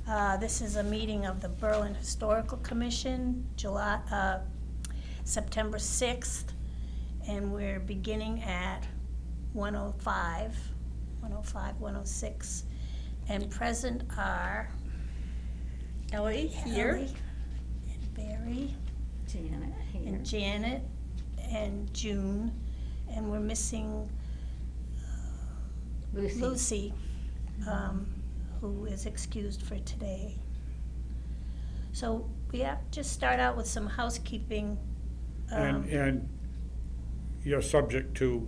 This is a meeting of the Berlin Historical Commission, September 6th, and we're beginning at 1:05, 1:06, and present are Ellie here. Ellie and Barry Janet here. and Janet and June, and we're missing Lucy, who is excused for today. So we have to just start out with some housekeeping. And you're subject to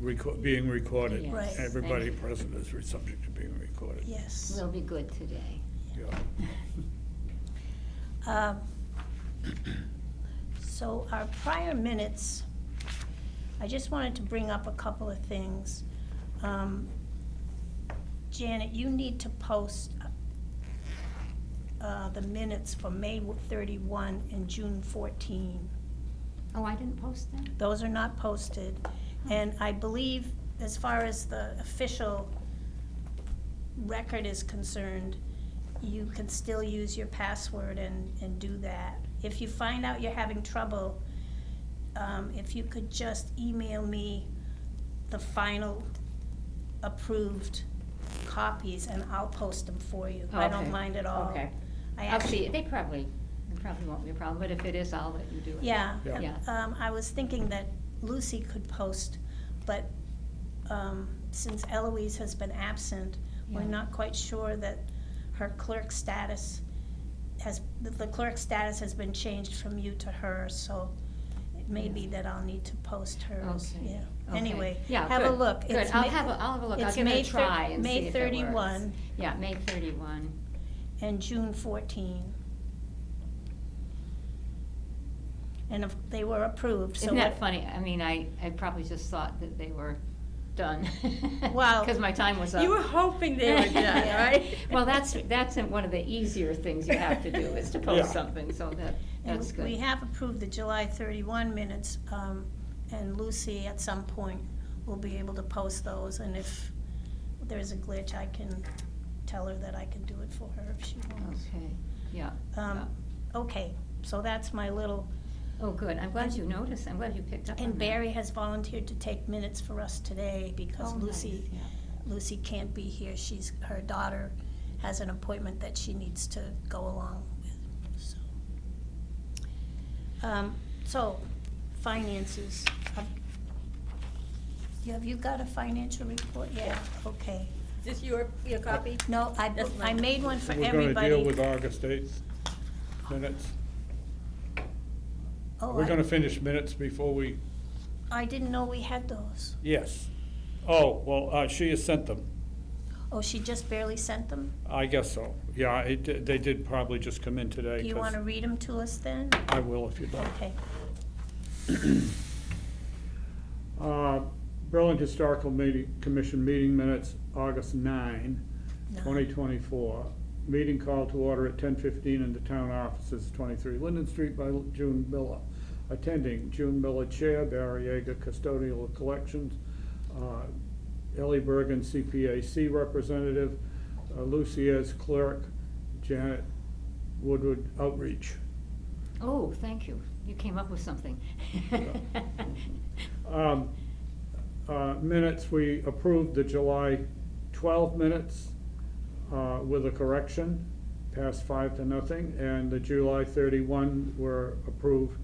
being recorded. Yes, Right. Everybody present is subject to being recorded. Yes. We'll be good today. Yeah. So our prior minutes, I just wanted to bring up a couple of things. Janet, you need to post the minutes for May 31 and June 14. Oh, I didn't post them? Those are not posted. And I believe, as far as the official record is concerned, you can still use your password and do that. If you find out you're having trouble, if you could just email me the final approved copies and I'll post them for you. I don't Okay. mind at all. Okay. I I'll actually- see, it probably won't be a problem, but if it is, I'll let you do it. Yeah, Yeah. I was thinking that Lucy could post, but since Eloise has been absent, we're Yeah. not quite sure that her clerk status the clerk status has been changed from you to her, so it may be that I'll need to post hers, Okay. yeah. Okay. Anyway, Yeah, have a good, look. Good, It's I'll May- have a look, I'll it's give it May a try and see May if it 31 works. Yeah, May 31. and June 14. And if they were approved, so Isn't that what- funny? I mean, I probably just thought that they were done. Wow. Because my time was up. You were hoping they were done, Yeah. right? Well, that's one of the easier things you have to do, is to post Yeah. something, so that's And good. we have approved the July 31 minutes, and Lucy at some point will be able to post those, and if there's a glitch, I can tell her that I can do it for her if she wants. Okay, yeah. Okay, so that's my little, Oh, good, I'm glad you noticed, I'm glad you picked up on that. and Barry has volunteered to take minutes for us today because Oh, nice, yeah. Lucy can't be here. Her daughter has an appointment that she needs to go along with, so. So, finances. Have you got a financial report? Yeah, okay. Is this your copy? No, That's I mine. made one for We're everybody. gonna deal with August 8th minutes. Oh, We're gonna finish minutes before we, I didn't know we had those. yes. Oh, well, she has sent them. Oh, she just barely sent them? I guess so. Yeah, they did probably just come in today. Do you 'cause want to read them to us then? I will if you'd like. Okay. Berlin Historical Commission meeting minutes, August 9, No. 2024. Meeting called to order at 10:15 in the town offices, 23 Linden Street by June Miller. Attending, June Miller Chair, Barry Yeager Custodial of Collections, Ellie Bergen CPAC Representative, Lucy as Clerk, Janet Woodward Outreach. Oh, thank you, you came up with something. Minutes, we approved the July 12 minutes with a correction, passed 5-0, and the July 31 were approved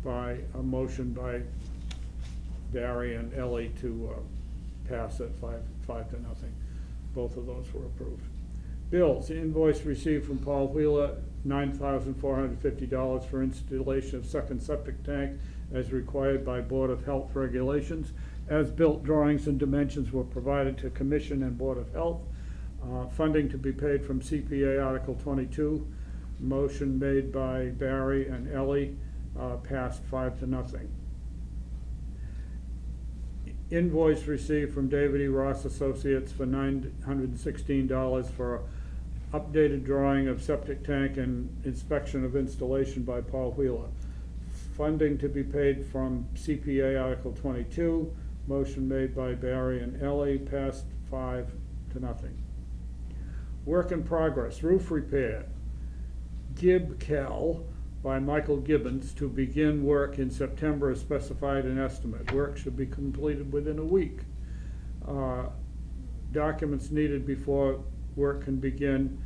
by a motion by Barry and Ellie to pass at 5-0. Both of those were approved. Bills, invoice received from Paul Wheeler, $9,450 for installation of second septic tank as required by Board of Health regulations. As-built drawings and dimensions were provided to Commission and Board of Health. Funding to be paid from CPA Article 22. Motion made by Barry and Ellie, passed 5-0. Invoice received from David E. Ross Associates for $916 for updated drawing of septic tank and inspection of installation by Paul Wheeler. Funding to be paid from CPA Article 22. Motion made by Barry and Ellie, passed 5-0. Work in progress, roof repair, Gibkel by Michael Gibbons to begin work in September as specified in estimate. Work should be completed within a week. Documents needed before work can begin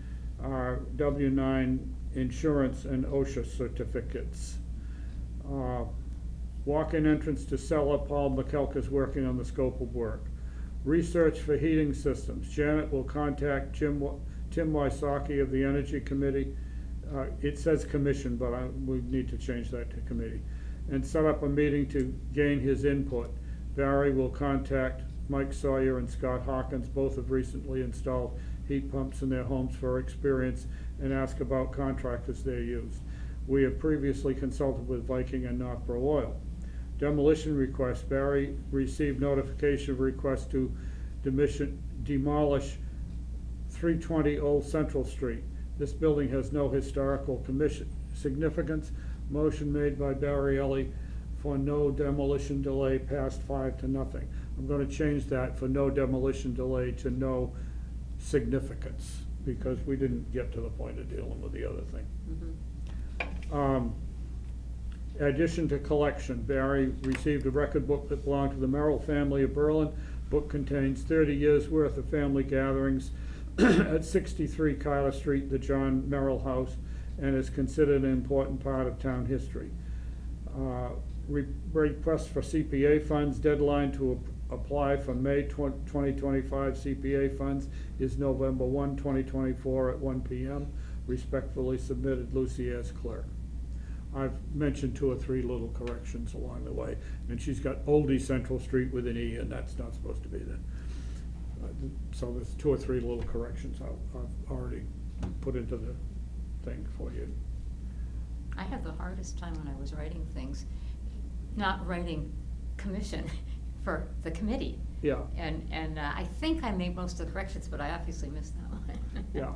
are W-9 insurance and OSHA certificates. Walk-in entrance to cellar, Paul McKelk is working on the scope of work. Research for heating systems. Janet will contact Tim Wysocki of the Energy Committee. It says commission, but we need to change that to committee. And set up a meeting to gain his input. Barry will contact Mike Sawyer and Scott Hawkins, both have recently installed heat pumps in their homes for experience, and ask about contractors they use. We have previously consulted with Viking and Northborough Oil. Demolition request. Barry received notification of request to demolish 320 Old Central Street. This building has no historical significance. Motion made by Barry Ellie for no demolition delay, passed 5-0. I'm gonna change that for no demolition delay to no significance, because we didn't get to the point of dealing with the other thing. Addition to collection, Barry received a record book that belonged to the Merrill family of Berlin. Book contains 30 years' worth of family gatherings at 63 Kyler Street, the John Merrill House, and is considered an important part of town history. Request for CPA funds, deadline to apply for May 2025 CPA funds is November 1, 2024 at 1 p.m. Respectfully submitted, Lucy S. Clerk. I've mentioned 2 or 3 little corrections along the way, and she's got Oldie Central Street with an E, and that's not supposed to be there. So there's 2 or 3 little corrections I've already put into the thing for you. I had the hardest time when I was writing things, not writing commission for the committee. Yeah, And I think I made most of the corrections, but I obviously missed that one. yeah,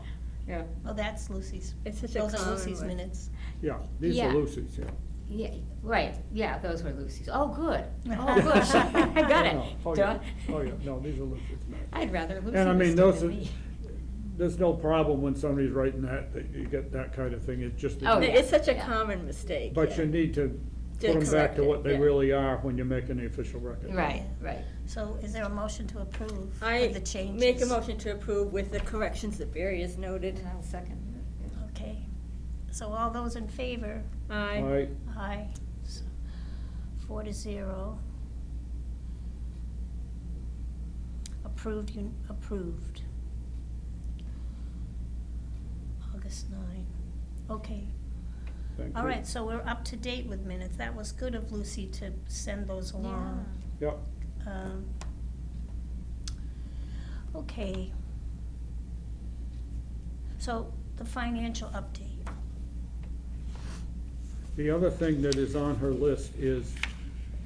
Yeah. Well, that's Lucy's. It's such a Those are common Lucy's one. minutes. yeah, these Yeah. are Lucy's, yeah. Yeah, right, yeah, those were Lucy's. Oh, good. Oh, good. I got it. No, oh, Duh. yeah. Oh, yeah, no, these are Lucy's minutes. I'd rather Lucy And I mean, was those than are, me. there's no problem when somebody's writing that you get that kind of thing, it's just. that Oh, you- yeah. It's such a Yeah. common mistake. But yeah. you need to To put them back correct to it, what they yeah. really are when you're making the official record. Right, right. So is there a motion to approve I with the changes? make a motion to approve with the corrections that Barry has noted. And I'll second. Okay. So all those in favor? Aye. Aye. So, 4-0. Approved, approved. August 9. Okay. Thank All you. right, so we're up to date with minutes. That was good of Lucy to send those along. Yep, Um, Okay. So, the financial update. the other thing that is on her list is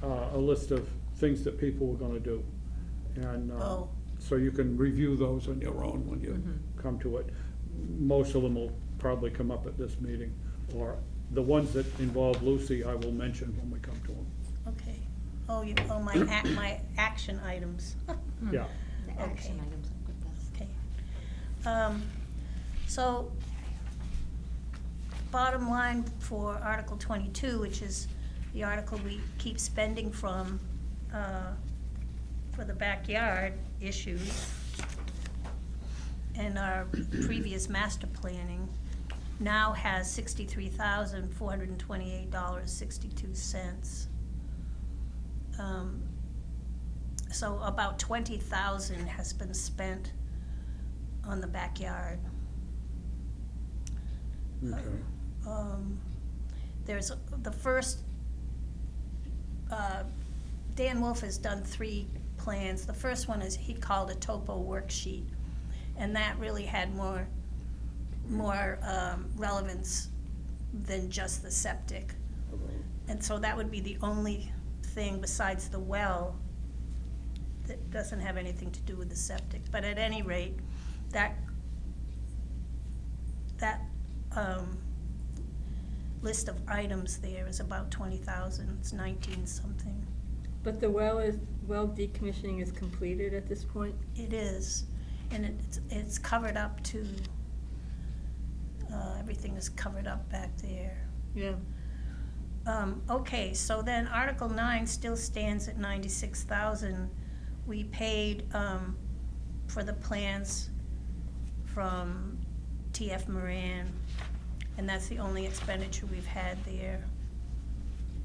a list of things that people were gonna do. And Oh. so you can review those on your own when you Mhm. come to it. Most of them will probably come up at this meeting, or the ones that involve Lucy, I will mention when we come to them. Okay. Oh, my my action items. Yeah, The action Okay. items, I put that. Okay. So, bottom line for Article 22, which is the article we keep spending from, for the backyard issues and our previous master planning, now has $63,428.62. So about 20,000 has been spent on the backyard. okay. There's the first, Dan Wolf has done 3 plans. The first one is, he called a topo worksheet, and that really had more relevance than just the septic. And so that would be the only thing besides the well that doesn't have anything to do with the septic. But at any rate, that list of items there is about 20,000, it's 19 something. But the well decommissioning is completed at this point? It is, and it's covered up to, I everything is covered up back there. Yeah. Okay, so then Article 9 still stands at 96,000. We paid, for the plans from TF Moran, and that's the only expenditure we've had there.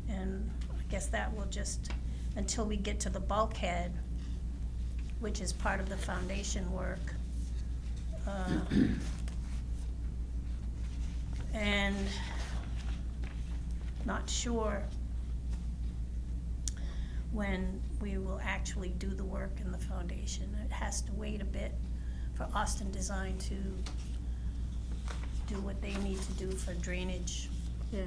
And I guess that will just, until we get to the bulkhead, which is part of the foundation work. And not sure when we will actually do the work in the foundation. It has to wait a bit for Austin Design to do what they need to do for drainage. Yeah.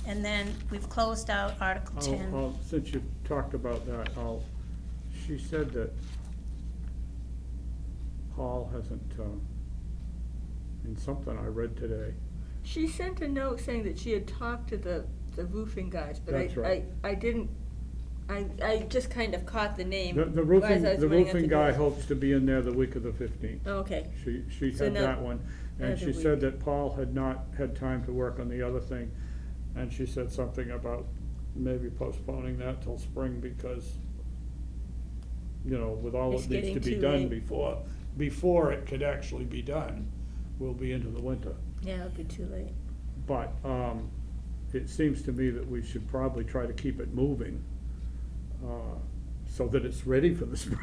And then we've closed out Article 10. Since you talked about that, she said that Paul hasn't, in something I read today. She sent a note saying that she had talked to the roofing guys, but That's right. I didn't, I just kind of caught the name. The as I was running out the roofing guy door. hopes to be in there the week of the 15th. Oh, okay. She So had now- that one, and another she week. said that Paul had not had time to work on the other thing, and she said something about maybe postponing that till spring because, you know, with all It's that needs to getting be too done late. before it could actually be done, we'll be into the winter. Yeah, it'll be too late. But, it seems to me that we should probably try to keep it moving, so that it's ready for the spring.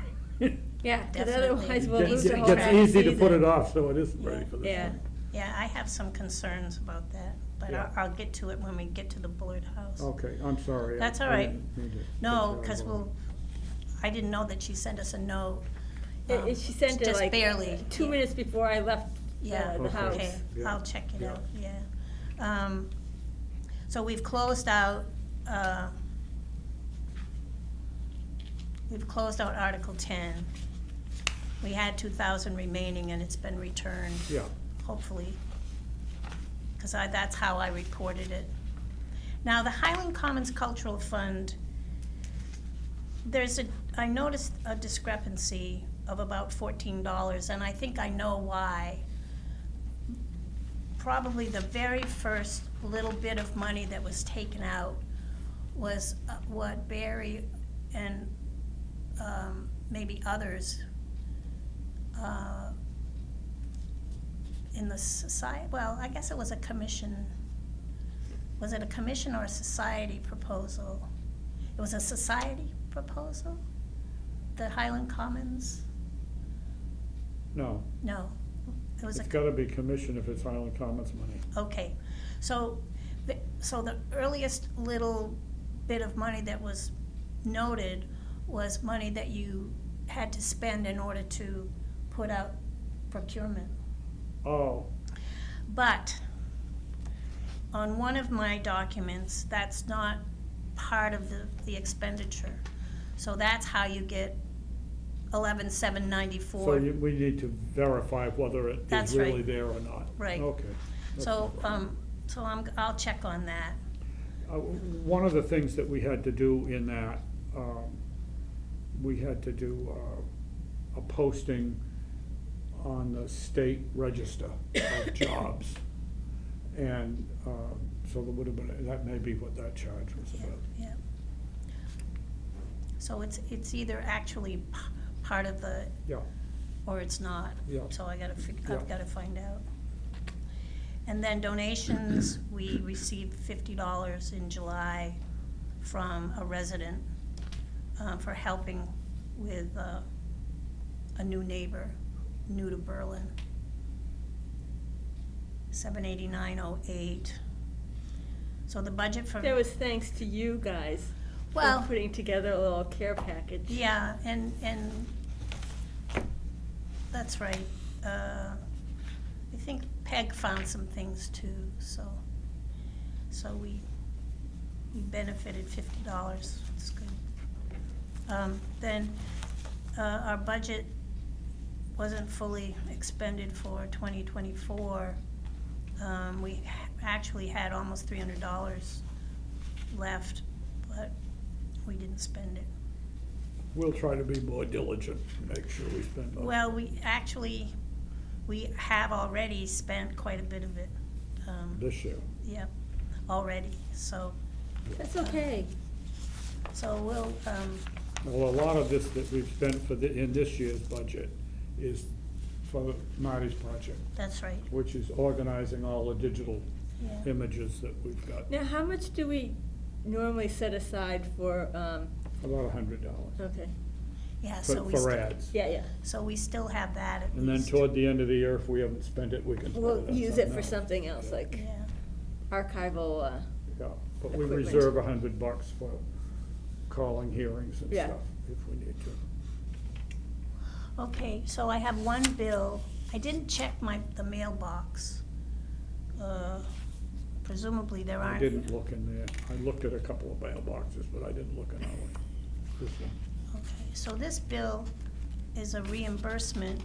Yeah, because Definitely. otherwise we'll It lose the gets whole Gets traffic easy to put season. it off, so it isn't ready Yeah. for the Yeah. spring. Yeah, I have some concerns about that, but Yeah. I'll get to it when we get to the Bullard House. Okay, I'm sorry. That's all I right. didn't mean to No, put because that on. I didn't know that she sent us a note. She sent it Just like barely. 2 yeah. minutes before I left Yeah, the Okay. house. okay, Yeah. I'll check it Yeah. out, yeah. So we've closed out, Article 10. We had 2,000 remaining and it's been returned, Yeah, hopefully, because that's how I reported it. Now, the Highland Commons Cultural Fund, I noticed a discrepancy of about $14, and I think I know why. Probably the very first little bit of money that was taken out was what Barry and maybe others in the society, well, I guess it was a commission. Was it a commission or a society proposal? It was a society proposal? The Highland Commons? no, No, it was a. it's gotta be commission if it's Highland Commons money. Okay, so the earliest little bit of money that was noted was money that you had to spend in order to put out procurement. Oh, But on one of my documents, that's not part of the expenditure. So that's how you get 11,794. so we need to verify whether it That's is really right. there or not. Right. Okay. That's So, no problem. I'll check on that. One of the things that we had to do in that, we had to do a posting on the state register of jobs. And so there would have been, that may be what that charge was about. Yeah. So it's either actually part of the, Yeah, or it's not. Yeah. So I've Yeah. gotta find out. And then donations, we received $50 in July from a resident for helping with a new neighbor, new to Berlin. $789.08. So the budget for. That was thanks to you guys Well- for putting together a little care package. Yeah, and that's right. I think Peg found some things too, so we benefited $50, it's good. Then, our budget wasn't fully expended for 2024. We actually had almost $300 left, but we didn't spend it. we'll try to be more diligent and make sure we spend. Well, we actually, we have already spent quite a bit of it. This year. Yep, already, so, That's okay. so we'll, Well, a lot of this that we've spent in this year's budget is for Marty's project, that's right, which is organizing all the digital yeah. images that we've got, Now, how much do we normally set aside for, about $100 okay, Yeah, so we for still, ads. yeah, so we still have that at And then least. toward the end of the year, if we haven't spent it, we can spend it we'll on use it for else. something else, Yeah. like Yeah, archival, Yeah, but we equipment. reserve $100 for calling hearings and Yeah. stuff, if we need to. okay, so I have one bill, I didn't check the mailbox. Presumably there I aren't. didn't look in there. I looked at a couple of mailboxes, but I didn't look in our one. This one. Okay, so this bill is a reimbursement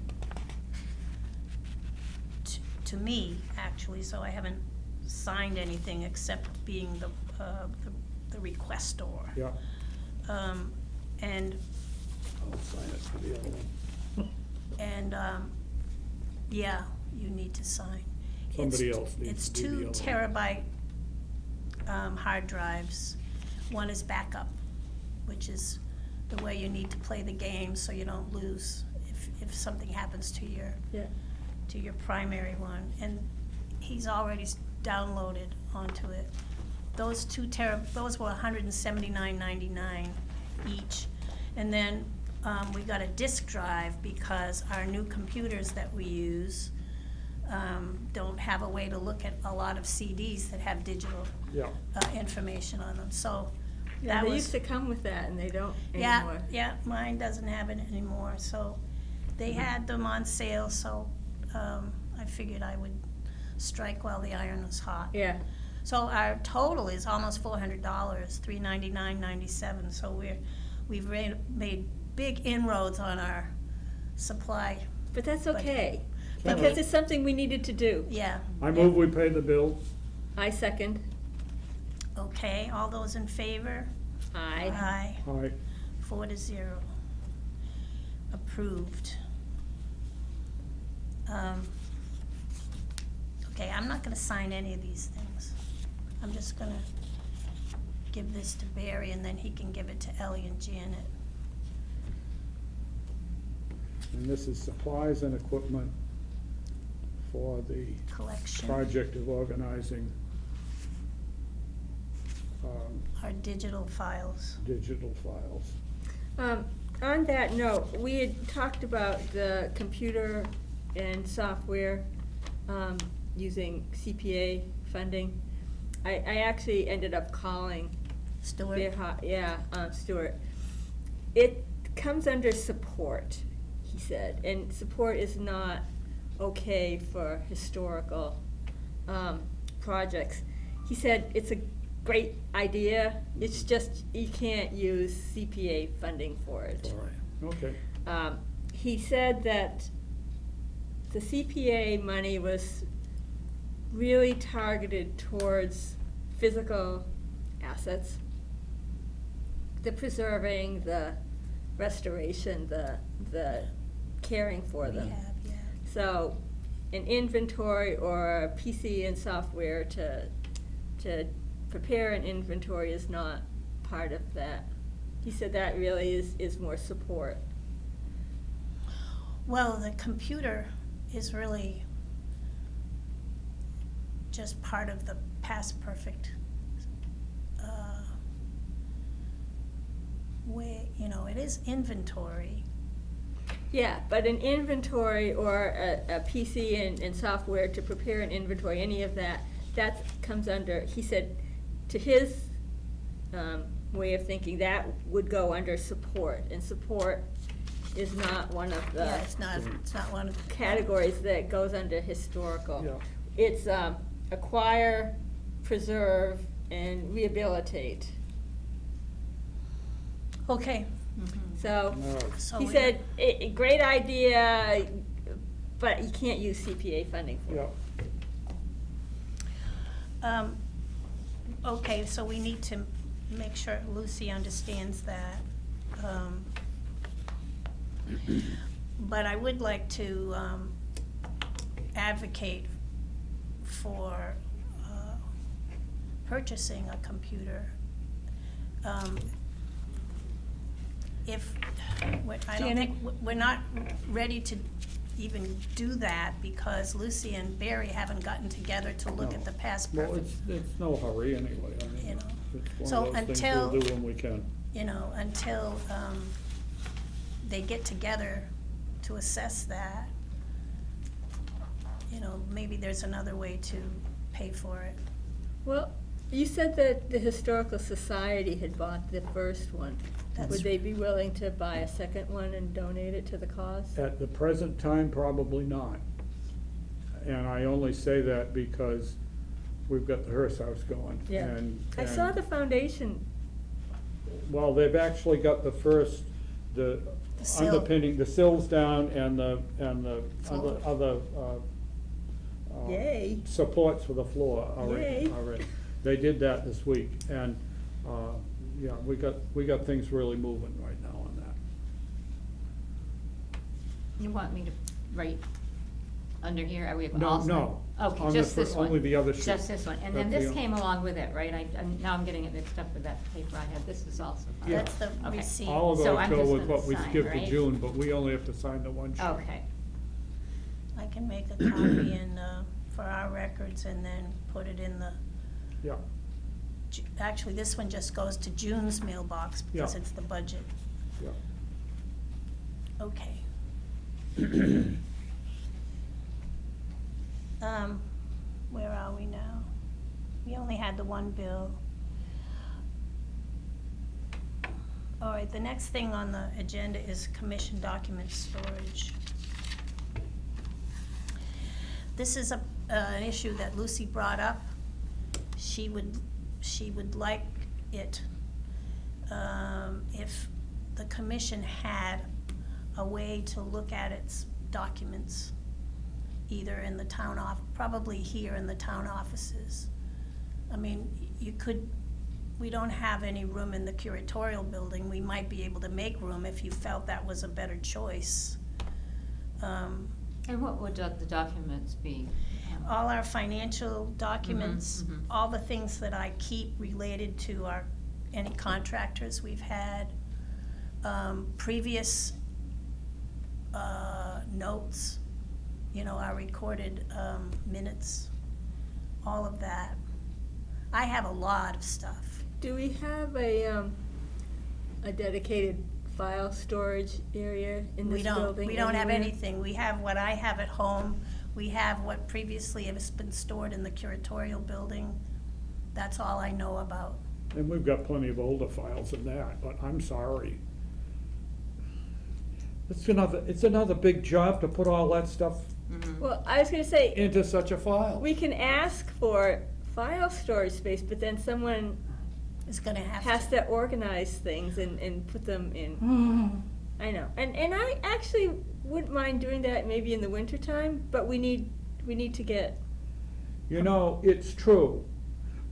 to me, actually, so I haven't signed anything except being the requestor. Yeah, And, I'll sign it for the other one. and, yeah, you need to sign. Somebody It's- else needs It's to do the 2 other one. terabyte hard drives. One is backup, which is the way you need to play the game so you don't lose if something happens to your yeah. primary one. And he's already downloaded onto it. Those those were $179.99 each. And then we got a disk drive because our new computers that we use don't have a way to look at a lot of CDs that have digital Yeah, information on them, so Yeah, that they was. used to come with that, and they don't Yeah, anymore. yeah, mine doesn't have it anymore, so they had them on sale, so I figured I would strike while the iron was hot. Yeah, So our total is almost $400, $399.97, so we've made big inroads on our supply. but that's But- okay, But- because it's something we needed to do. Yeah. I move we pay the bill. I second. Okay, all those in favor? Aye. Aye. Aye. 4-0. Approved. Okay, I'm not gonna sign any of these things. I'm just gonna give this to Barry and then he can give it to Ellie and Janet. And this is supplies and equipment for the Collection, project of organizing our digital files. digital files. On that note, we had talked about the computer and software, using CPA funding. I actually ended up calling Stuart? Stuart. It comes under support, he said, and support is not okay for historical, projects. He said it's a great idea, it's just, you can't use CPA funding for it. Okay, He said that the CPA money was really targeted towards physical assets, the preserving, the restoration, the caring for We them. have, yeah. So, an inventory or a PC and software to prepare an inventory is not part of that. He said that really is more support. Well, the computer is really just part of the past perfect way, it is inventory. Yeah, but an inventory or a PC and software to prepare an inventory, any of that, that comes under, he said, to his way of thinking, that would go under support, and support is not one of the Yeah, it's not one of the. categories that goes under historical. yeah. It's acquire, preserve, and rehabilitate. Okay. So, No, So he we- said, great idea, but you can't use CPA funding for it. yeah, Okay, so we need to make sure Lucy understands that. But I would like to advocate for purchasing a computer. If, I don't think, we're not ready to even do that because Lucy and Barry haven't gotten together to look at the past Well, perfect, it's no hurry anyway, I mean, You know. it's So one of those things until- we'll do when we can. until they get together to assess that. Maybe there's another way to pay for it. Well, you said that the Historical Society had bought the first one. That's- Would they be willing to buy a second one and donate it to the cause? At the present time, probably not. And I only say that because we've got the Hearst House going. Yeah. And- I saw and- the foundation, Well, they've actually got the sill. underpinning, the sills down and the Floor. other, Yay. supports for the floor Yay. already. They did that this week, and, yeah, we got things really moving right now on that. You want me to write under here, are we No, also? no. Okay, On just the this one. only the other sheet. Just this one, and then That's this the- came along with it, right? Now I'm getting it mixed up with that paper I had, this is also. Yeah. That's the Okay. receipt. All of So those I'm go just with gonna what we sign, skipped to right? June, but we only have to sign the one sheet. Okay, I can make a copy for our records and then put it in the, Yeah, actually, this one just goes to June's mailbox because Yeah. it's the budget. yeah. Okay. Where are we now? We only had the one bill. All right, the next thing on the agenda is commission document storage. This is an issue that Lucy brought up. She would like it, if the commission had a way to look at its documents, either in the town probably here in the town offices. I mean, we don't have any room in the curatorial building. We might be able to make room if you felt that was a better choice. and what would the documents be? All our financial documents, mhm. all the things that I keep related to any contractors we've had, previous notes, our recorded minutes, all of that. I have a lot of stuff. do we have a dedicated file storage area in this building? We don't have anywhere? anything. We have what I have at home. We have what previously has been stored in the curatorial building. That's all I know about. And we've got plenty of older files in that, but I'm sorry. It's another big job to put all that stuff Well, I was gonna say, into such a file. we can ask for file storage space, but then someone It's gonna have has to. to organize things and put them in. I know, and I actually wouldn't mind doing that maybe in the wintertime, but we need to get, It's true,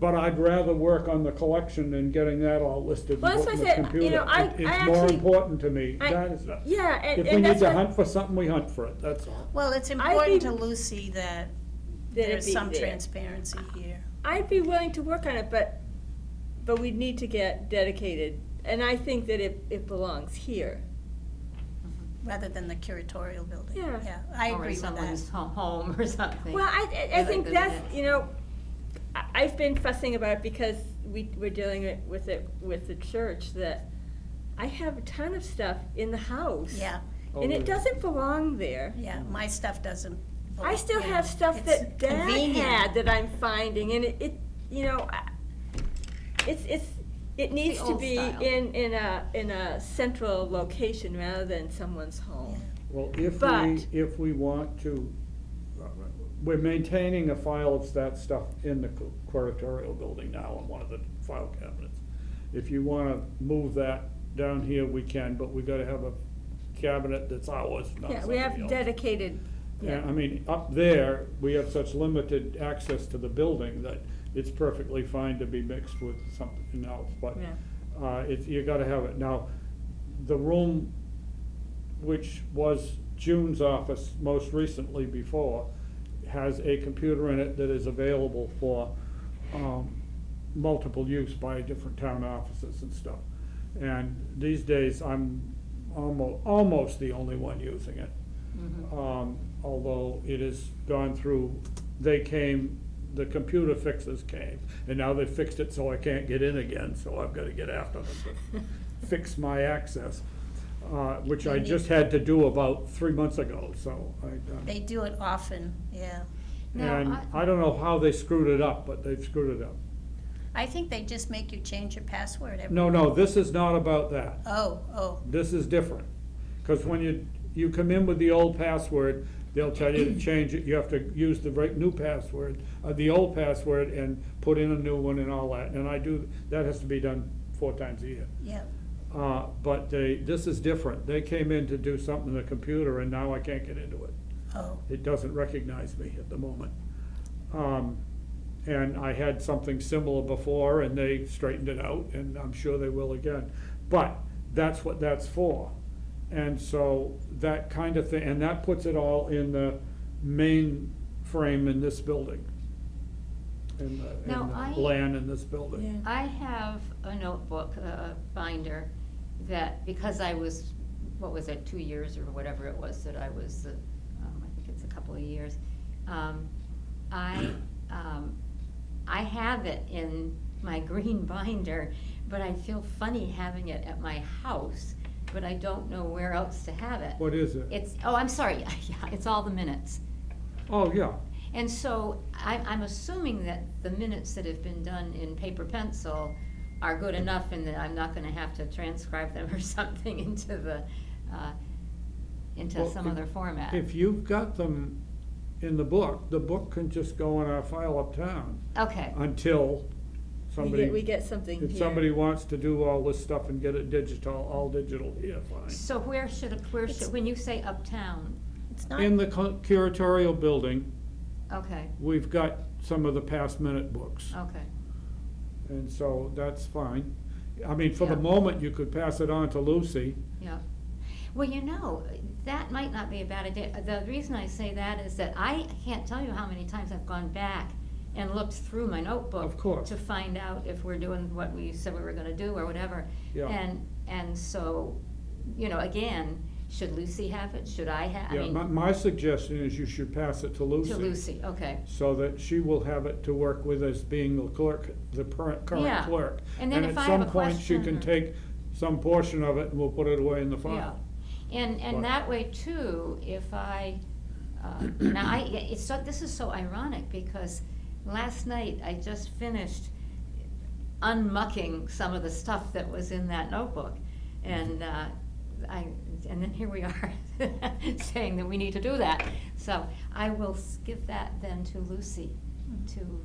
but I'd rather work on the collection than getting that all listed Well, and that's put in what I the said, computer. I It's more actually- important to me. I- That is, yeah, if we and need that's to what. hunt for something, we hunt for it, that's all. Well, it's I'd important be- to Lucy that that it there's be some there. transparency here. I'd be willing to work on it, but we'd need to get dedicated, and I think that it belongs here. Rather than the curatorial building. Yeah. I Or agree in with someone's that. home or something. Well, I Yeah, think like that's, the- I've been fussing about it because we're dealing with it with the church, that I have a ton of stuff in the house. Yeah, And Oh, it doesn't belong there. yeah, my stuff doesn't. I still have stuff it's that Dad convenient. had that I'm finding, and it needs to old be style. in a central location rather than someone's home. Yeah. Well, But- if we want to, we're maintaining a file of that stuff in the curatorial building now in one of the file cabinets. If you wanna move that down here, we can, but we gotta have a cabinet that's ours, not Yeah, we have somebody else. dedicated, And, I yeah. mean, up there, we have such limited access to the building that it's perfectly fine to be mixed with something else, but Yeah. you gotta have it. Now, the room, which was June's office most recently before, has a computer in it that is available for, multiple use by different town offices and stuff. And these days, I'm almost the only one using it. Although it has gone through, the computer fixers came, and now they fixed it so I can't get in again, so I've gotta get after them to fix my access, which I just had to do about 3 months ago, so They do it often, yeah. Now, and I don't know how they screwed it up, but they've screwed it up. I think they just make you change your password every. No, this is not about that. Oh, This is different, because when you come in with the old password, they'll tell you to change it, you have to use the right new password, the old password, and put in a new one and all that, and that has to be done 4 times a year. yeah. But this is different, they came in to do something in the computer, and now I can't get into it. Oh, It doesn't recognize me at the moment. And I had something similar before, and they straightened it out, and I'm sure they will again. But that's what that's for. And so that kind of thing, and that puts it all in the main frame in this building. In Now, the LAN in this building. Yeah. I have a notebook, a binder, that, because I was, what was it, 2 years or whatever it was that I was, I think it's a couple of years. I have it in my green binder, but I feel funny having it at my house, but I don't know where else to have it. What is it? I'm sorry, yeah, it's all the minutes. Oh, yeah, And so I'm assuming that the minutes that have been done in paper pencil are good enough and that I'm not gonna have to transcribe them or something into Well, some other format. if you've got them in the book can just go in our file uptown Okay, until somebody. We get something here. If somebody wants to do all this stuff and get it all digital, yeah, fine. so where should, when you say uptown, it's not, In the curatorial building, okay, we've got some of the past minute books, okay. and so that's fine. I mean, for the Yeah. moment, you could pass it on to Lucy. Yeah. Well, that might not be a bad idea. The reason I say that is that I can't tell you how many times I've gone back and looked through my notebook. Of course. To find out if we're doing what we said we were gonna do or whatever. Yeah. And so, again, should Lucy have it? Should I have, Yeah, my suggestion is you should pass it to Lucy. to Lucy, okay. So that she will have it to work with as being the clerk, the current Yeah. clerk. And then if I have a at some point, she question can or- take some portion of it and we'll put it away in the Yeah, file. and But- that way too, if I, this is so ironic, because last night I just finished unmucking some of the stuff that was in that notebook, and and then here we are saying that we need to do that. So I will give that then to Lucy to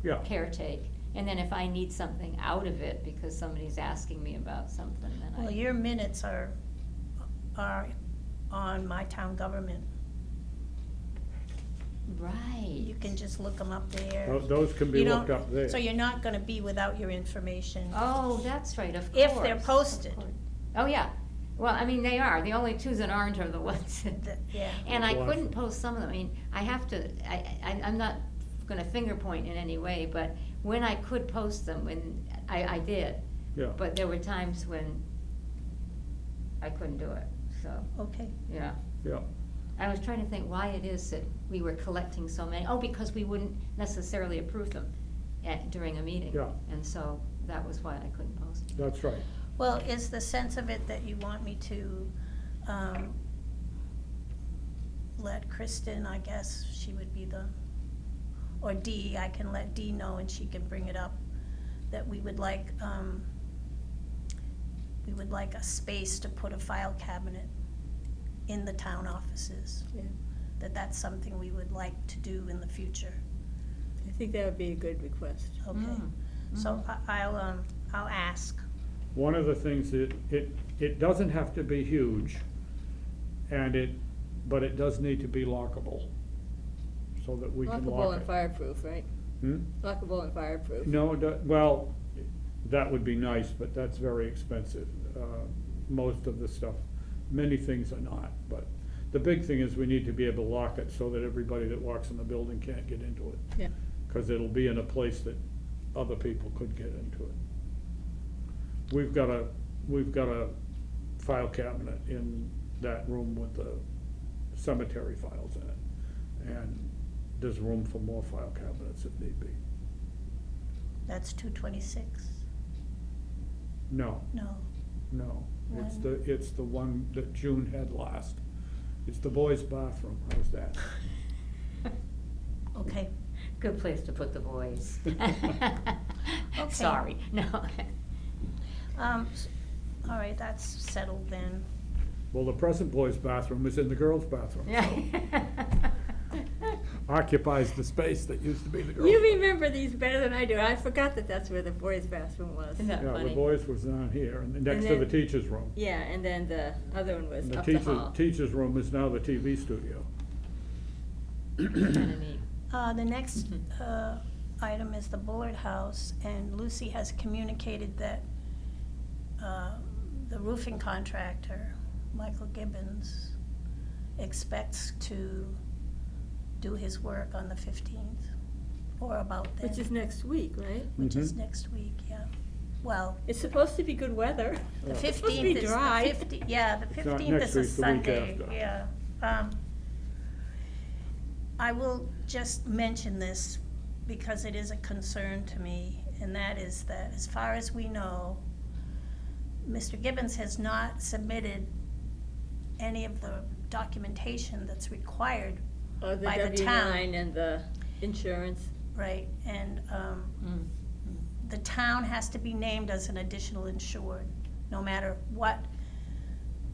Yeah, caretake, and then if I need something out of it because somebody's asking me about something, then well, your minutes are on My Town Government. Right. You can just look them up there. those can be You looked don't- up there. So you're not gonna be without your information. Oh, that's right, of course. If they're posted. Of course. Oh, yeah. Well, I mean, they are. The only two that aren't are the ones that. Yeah. And I Well, couldn't post some of them. I mean, I have to, I'm not gonna finger point in any way, but when I could post them, when, I did. Yeah. But there were times when I couldn't do it, so, Okay, yeah. Yeah, I was trying to think why it is that we were collecting so many. Oh, because we wouldn't necessarily approve them during a meeting. Yeah. And so that was why I couldn't post. that's right. well, is the sense of it that you want me to, let Kristen, I guess, she would be or Dee, I can let Dee know and she can bring it up, that we would like a space to put a file cabinet in the town offices. Yeah. That's something we would like to do in the future. I think that would be a good request. Okay, so I'll ask. One of the things that, it doesn't have to be huge, but it does need to be lockable, so that we can Lockable lock and it. fireproof, right? Hmm? Lockable and fireproof. No, well, that would be nice, but that's very expensive. Most of the stuff, many things are not, but The big thing is we need to be able to lock it so that everybody that walks in the building can't get into it. Yeah. Cause it'll be in a place that other people could get into it. We've got a file cabinet in that room with the cemetery files in it. And there's room for more file cabinets if need be. That's 226? No, No. no, it's One. it's the one that June had last. It's the boys' bathroom, how's that? Okay. Good place to put the boys. Okay. Sorry, no. All right, that's settled then. Well, the present boys' bathroom is in the girls' bathroom. Yeah. Occupies the space that used to be the girls' You bathroom. remember these better than I do. I forgot that that's where the boys' bathroom was. Isn't that Yeah, funny? the boys was down here, and next to then- the teachers' room. Yeah, and then the other one was And the up the hall. teachers' room is now the TV studio. Kinda neat. The next item is the Bullard House, and Lucy has communicated that the roofing contractor, Michael Gibbons, expects to do his work on the 15th, or about then. Which is next week, right? Which is Mhm. next week, yeah. Well, It's supposed to be good weather. the It's supposed to 15th be is, dry. the 15th, yeah, the It's not 15th next is a week, the week Sunday, after. yeah. I will just mention this because it is a concern to me, and that is that as far as we know, Mr. Gibbons has not submitted any of the documentation that's required, Or the by the town. W-9 and the insurance. right? And Mm. the town has to be named as an additional insured, no matter what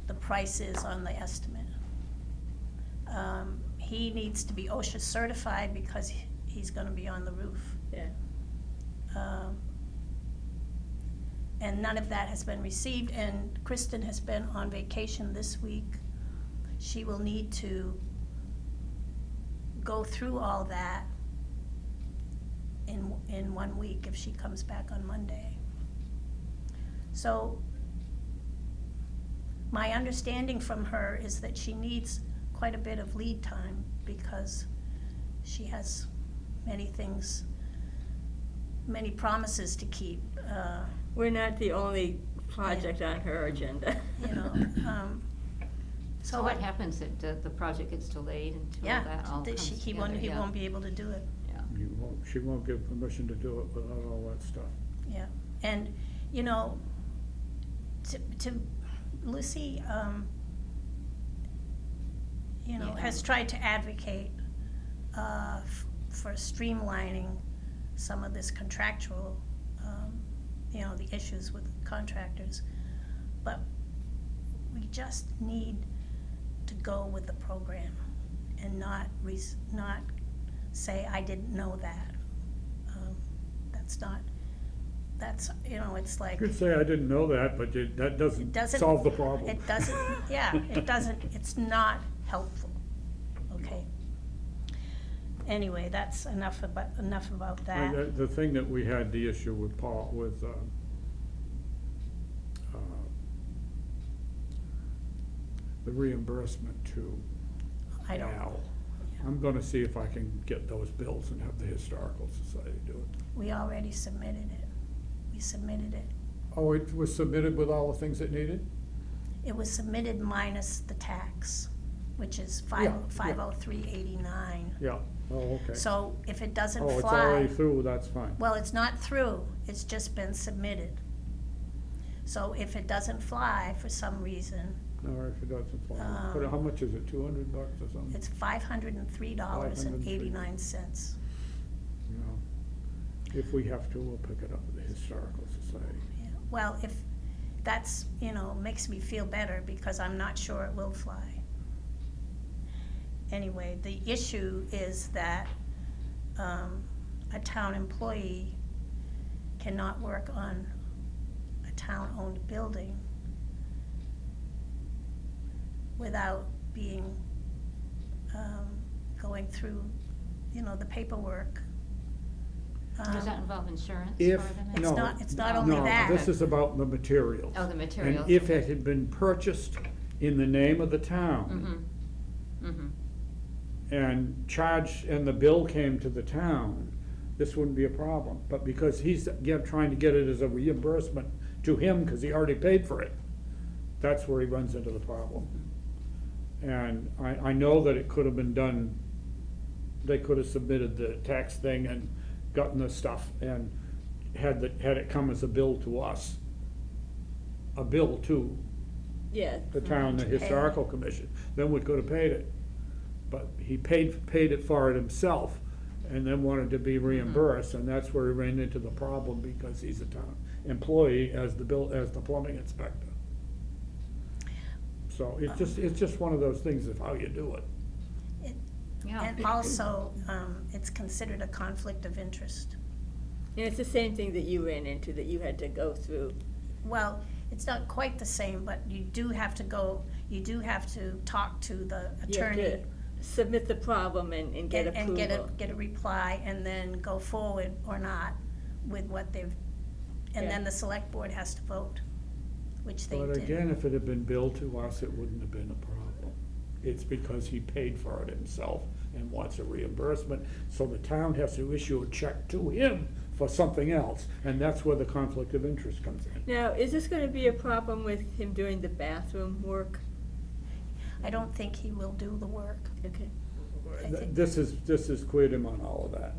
the price is on the estimate. He needs to be OSHA certified because he's gonna be on the roof. Yeah. And none of that has been received, and Kristen has been on vacation this week. She will need to go through all that in 1 week if she comes back on Monday. So my understanding from her is that she needs quite a bit of lead time because she has many things, many promises to keep, We're not the only project on her agenda. you know. So what happens if the project gets delayed until Yeah, that all comes together? he won't Yeah. be able to do it, Yeah. She won't give permission to do it without all that stuff. yeah. And, you know, to Lucy, you know, Yeah. has tried to advocate for streamlining some of this contractual, you know, the issues with contractors. But we just need to go with the program and not say, I didn't know that. That's, you know, it's like. You could say I didn't know that, but that It doesn't doesn't. solve the problem. It doesn't, yeah, it doesn't, it's not helpful, okay? Anyway, that's enough about that. The thing that we had the issue with Paul, with, the reimbursement to I don't, Al. I'm gonna see if I can get those bills and have the Historical Society do it. we already submitted it. We submitted it. Oh, it was submitted with all the things it needed? It was submitted minus the tax, which is Yeah, yeah. 503.89. Yeah, oh, okay. So if it doesn't Oh, it's fly, already through, that's fine. well, it's not through, it's just been submitted. So if it doesn't fly for some reason, Or if it doesn't fly. Um, But how much is it, $200 or something? it's $503.89. You know, if we have to, we'll pick it up with the Historical Society. Yeah. Well, if that's, you know, makes me feel better because I'm not sure it will fly. Anyway, the issue is that a town employee cannot work on a town-owned building without being, going through, you know, the paperwork. Does that involve insurance? If, for them? no. It's not only that. No, this is about the materials. Oh, the materials. And if it had been purchased in the name of the town, Mhm. and charged, and the bill came to the town, this wouldn't be a problem. But because he's trying to get it as a reimbursement to him, because he already paid for it, that's where he runs into the problem. And I know that it could have been done, they could have submitted the tax thing and gotten the stuff and had it come as a bill to us. A bill to Yeah. the town, the historical commission, then we could have paid it. But he paid it for it himself and then wanted to be reimbursed, and that's where he ran into the problem because he's a town employee as the plumbing inspector. So it's just one of those things of how you do it. Yeah. And also, it's considered a conflict of interest. And it's the same thing that you ran into, that you had to go through. Well, it's not quite the same, but you do have to talk to the You have attorney. to submit the problem and get approval. And get a reply, and then go forward or not with what they've, and then Yeah. the select board has to vote, which they But did. again, if it had been billed to us, it wouldn't have been a problem. It's because he paid for it himself and wants a reimbursement, so the town has to issue a check to him for something else, and that's where the conflict of interest comes in. Now, is this gonna be a problem with him doing the bathroom work? I don't think he will do the work. Okay. I think- This is quid him on all of that.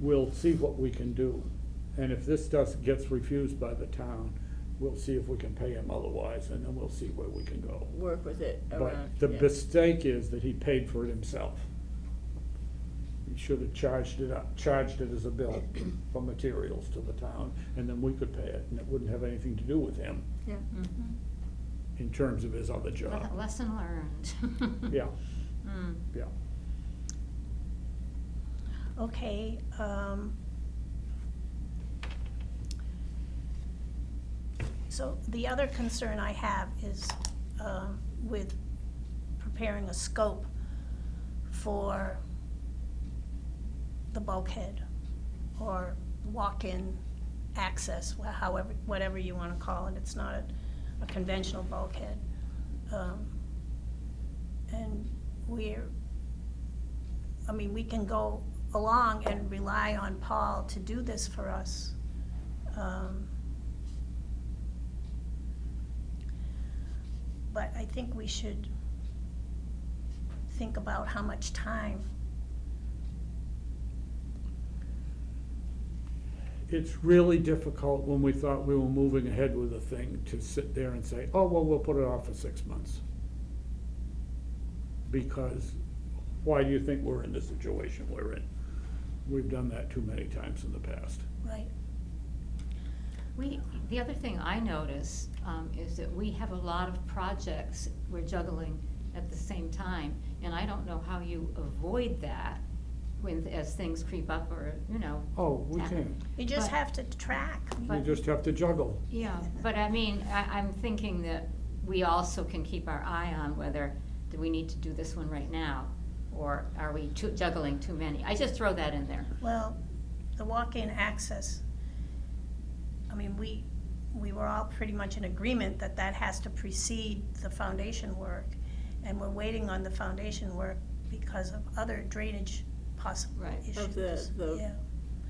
We'll see what we can do, and if this gets refused by the town, we'll see if we can pay him otherwise, and then we'll see where we can go. Work with it around. But the yeah. mistake is that he paid for it himself. He should have charged it as a bill for materials to the town, and then we could pay it, and it wouldn't have anything to do with him Yeah. Mhm. in terms of his other job. Lesson learned. Yeah, Mm. yeah. Okay, so the other concern I have is, with preparing a scope for the bulkhead or walk-in access, however, whatever you wanna call it, it's not a conventional bulkhead. And we can go along and rely on Paul to do this for us. But I think we should think about how much time. It's really difficult when we thought we were moving ahead with a thing to sit there and say, oh, well, we'll put it off for 6 months. Because why do you think we're in the situation we're in? We've done that too many times in the past. Right. The other thing I notice is that we have a lot of projects we're juggling at the same time, and I don't know how you avoid that as things creep up or, Oh, we Yeah. can. You just But- have to track. We just have to juggle. Yeah, but I mean, I'm thinking that we also can keep our eye on whether, do we need to do this one right now? Or are we juggling too many? I just throw that in there. Well, the walk-in access, we were all pretty much in agreement that that has to precede the foundation work. And we're waiting on the foundation work because of other drainage possible Right. issues. Of the Yeah,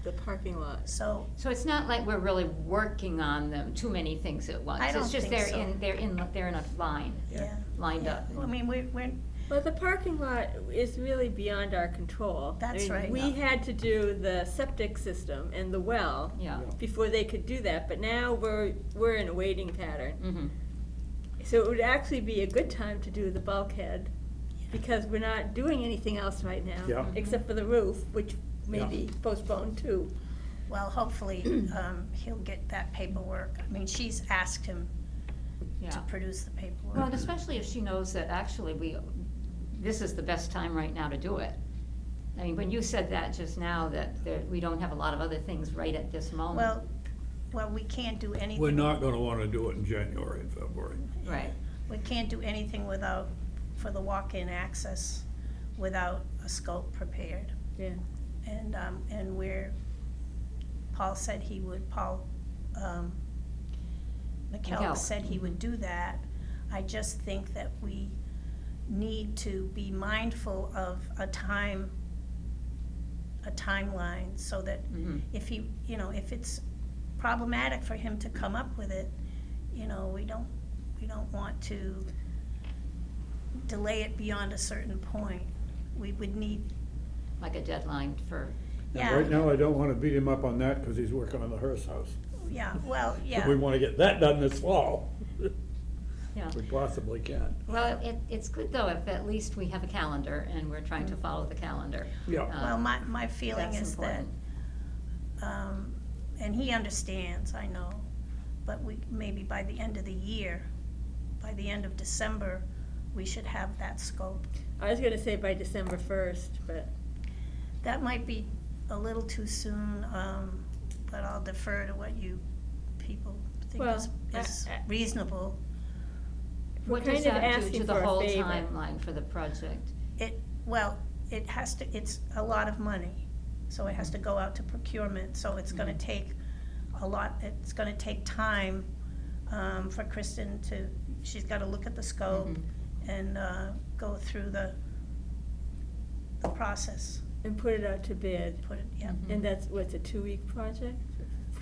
the parking lot. so, So it's not like we're really working on them, too many things at once. I don't It's just think so. they're in a line, yeah. lined Yeah. up. We're, Well, the parking lot is really beyond our control. That's right. We had to do the septic system and the well Yeah. before they could do that, but now we're in a waiting pattern. Mhm. So it would actually be a good time to do the bulkhead, because we're not doing anything else right now. Yeah. Except for the roof, which may Yeah. be postponed too. well, hopefully, he'll get that paperwork. She's asked him to Yeah. produce the paperwork. Well, and especially if she knows that actually this is the best time right now to do it. I mean, when you said that just now, that we don't have a lot of other things right at this moment. Well, we can't do anything. We're not gonna wanna do it in January and February. Right. We can't do anything for the walk-in access without a scope prepared. Yeah. And Paul said he would, McKellar McKellar. said he would do that. I just think that we need to be mindful of a timeline, so that Mhm. if he, if it's problematic for him to come up with it, we don't want to delay it beyond a certain point. We would need, Like a deadline for, And yeah, right now, I don't wanna beat him up on that, cause he's working on the Hearst house. yeah, well, We yeah, wanna get that done this fall, yeah. if we possibly can. Well, it's good though if at least we have a calendar and we're trying to follow the calendar. Yeah. well, my feeling That's is that, important. and he understands, I know, but maybe by the end of the year, by the end of December, we should have that scope. I was gonna say by December 1st, but That might be a little too soon, but I'll defer to what you people think Well, is I- reasonable. we're What does kind of that do asking to the for a whole favor. timeline for the project? It has to, it's a lot of money, so it has to go out to procurement, so it's gonna take a lot, it's gonna take time, for Kristen she's gotta look at the scope Mhm. and, go through the process, And put it out to bid. put it, yeah. Mhm. And that's, what's a 2-week project?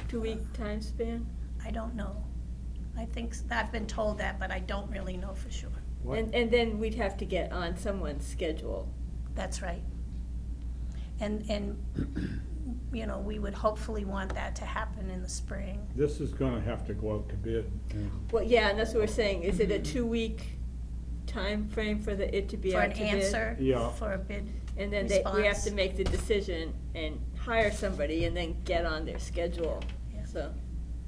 2-week time span? I don't know. I think, I've been told that, but I don't really know for sure. What? And then we'd have to get on someone's schedule. That's right. And, we would hopefully want that to happen in the spring. This is gonna have to go out to bid, and Well, yeah, and that's what we're saying, is it a 2-week time frame for it to be For out an to bid? answer, Yeah. for a bid And then we have response. to make the decision and hire somebody and then get on their schedule, Yeah. so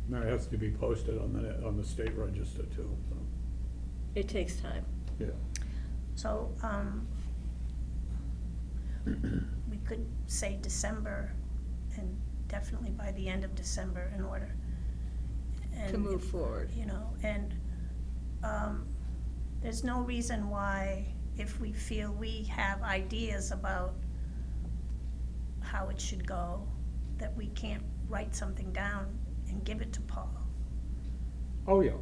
now it has to be posted on the state register too, so, it takes time. yeah. So, we could say December, and definitely by the end of December in order. To And move forward. And, there's no reason why, if we feel we have ideas about how it should go, that we can't write something down and give it to Paul. Oh, yeah.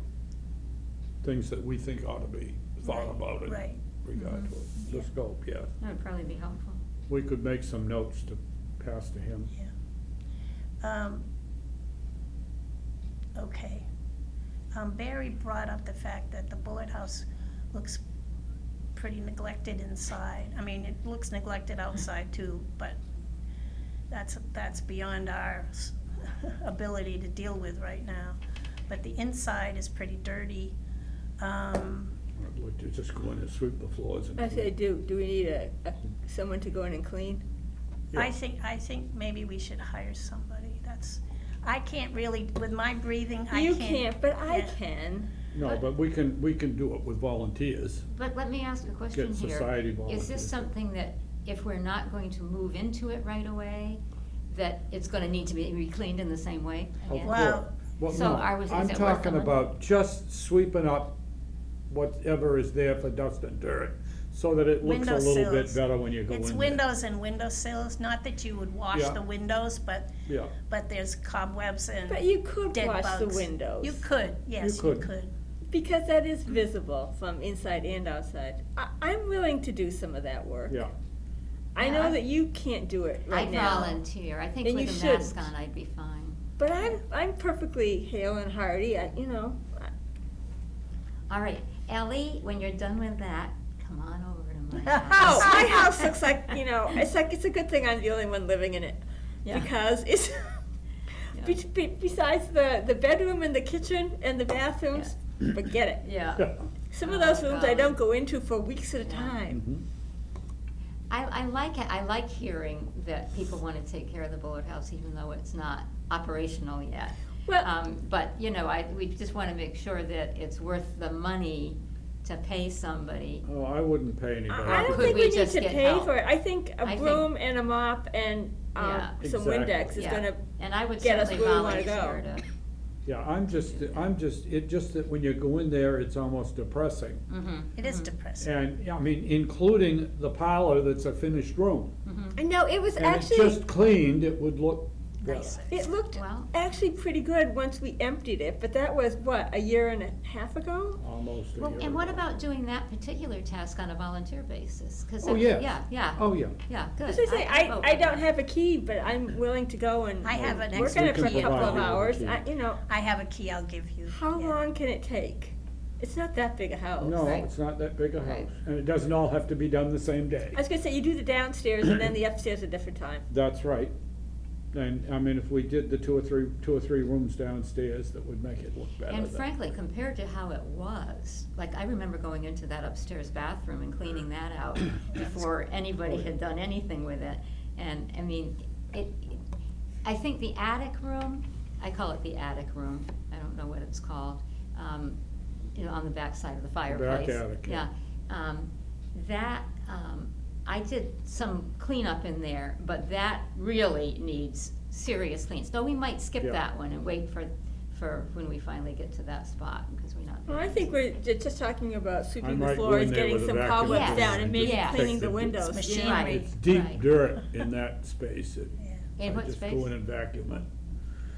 Things that we think ought to be thought Right, about in right. regard to the Yeah. scope, yeah. That would probably be helpful. We could make some notes to pass to him. Yeah. Okay. Barry brought up the fact that the Bullard House looks pretty neglected inside. I mean, it looks neglected outside too, but that's beyond our ability to deal with right now. But the inside is pretty dirty. I'd like to just go in and sweep the floors and. I say, do we need someone to go in and clean? Yeah. I think maybe we should hire somebody. I can't really, with my breathing, I You can't. can't, but I yeah. can. No, but we can do it with volunteers. But let me ask a question Get here. society Is volunteers. this something that, if we're not going to move into it right away, that it's gonna need to be re-cleaned in the same way Of again? Well- Well, So no, is I'm it worth talking the money? about just sweeping up whatever is there for dust and dirt, so that it looks a little bit Windowsills. better when you go in It's there. windows and windowsills, not that you would wash Yeah. the windows, but Yeah, there's cobwebs and But you could dead wash the bugs. windows. You could, yes, You you could. could. Because that is visible from inside and outside. I'm willing to do some of that work. yeah. I Yeah, know I- that you can't do it right I now. volunteer. I think And with you a mask shouldn't. on, I'd be fine. But I'm perfectly hale and hearty, All right, Ellie, when you're done with that, come on over to my Oh, house. my house looks like, it's a good thing I'm the only one living in it. Yeah. Because it's, Yeah. besides the bedroom and the kitchen and the bathrooms, forget it. Yeah. Some of those Oh, rooms I golly. don't go into for weeks at a Yeah. time. Mhm. I like it. I like hearing that people want to take care of the Bullard House, even though it's not operational yet. Well, But, we just want to make sure that it's worth the money to pay somebody. Oh, I wouldn't pay anybody. I don't Could think we we need just to get pay help? for it. I think I a think- broom and a mop and Yeah. some Exactly. Windex is Yeah. gonna, And I would get us certainly where we wanna volunteer go. to. Yeah, it just that when you go in there, it's almost depressing. Mhm, It is mhm, depressing. And, I mean, including the parlor that's a finished room. mhm. I know, it was And it's actually, just cleaned, it would look nicer. It looked Well- actually pretty good once we emptied it, but that was, what, a year and a half ago? Almost a Well, year and what ago. about doing that particular task on a volunteer basis? 'Cause Oh, it- yes. Yeah, yeah. Oh, yeah. Yeah, good. As I say, vote I for don't that. have a key, but I'm willing to go and I have an work on it for a extra key. couple of We can provide hours. you with a key. You know, I have a key I'll give you. how yeah. long can it take? It's not that big a house. No, Right. it's not that big a Right. house, and it doesn't all have to be done the same day. I was gonna say, you do the downstairs and then the upstairs a different time. That's right. And, I mean, if we did the two or three rooms downstairs, that would make it look better. And than- frankly, compared to how it was, like, I remember going into that upstairs bathroom and cleaning that out before anybody had done anything with it. And, I mean, I think the attic room, I call it the attic room, I don't know what it's called, you know, on the back side of the fireplace. attic, yeah. I did some cleanup in there, but that really needs serious cleans. So we might skip Yeah. that one and wait for when we finally get to that spot, because we're not. Well, I think we're just talking about I sweeping the might go floors, in there getting with a some vacuum cobwebs cleaner down and and maybe just cleaning fix the it. windows. It's yeah. machinery. Right. It's deep Right. dirt in that space. Yeah. In what I just space? go in and vacuum it,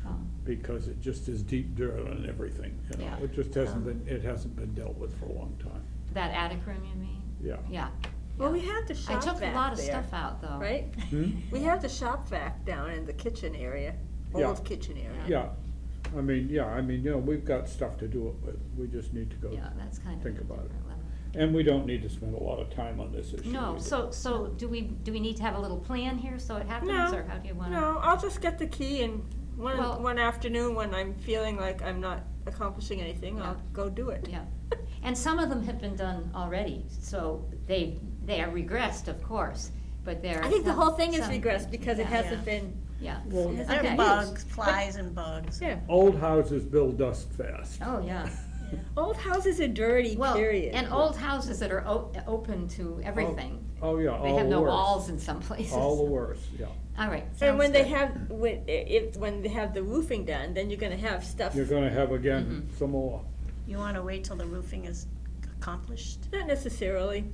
Oh, because it just is deep dirt on everything, you know. Yeah. It just hasn't been, it hasn't been dealt with for a long time, That attic room, you mean? yeah. Yeah. Well, we have the I shop took a vac lot of there, stuff out, though. right? Hmm? We have the shop vac down in the kitchen area, Yeah. old kitchen area. Yeah, I mean, you know, we've got stuff to do it with, we just need to go. Yeah, that's kind of. Think a about it. different level. And we don't need to spend a lot of time on this issue. No, either. so do we need to have a little plan here so it happens, No, or how do you wanna? no, I'll just get the key and Well- one afternoon when I'm feeling like I'm not accomplishing anything, Yeah. I'll go do it. Yeah, and some of them have been done already, so they are regressed, of course, but they're. I think the whole thing is some- regressed because it Yeah. hasn't been, Yeah. Well- hasn't There been are used. bugs, flies and bugs. Yeah, Old houses build dust fast. Oh, yeah. old houses are dirty, Well, period. and old houses that are open to everything. Oh, yeah, They all have the no worst. walls in some places. All the worst, yeah. All right. And when sounds they good. have, when they have the roofing done, then you're gonna have stuff, You're gonna have Mm-hmm. again some more. You wanna wait till the roofing is accomplished? not necessarily.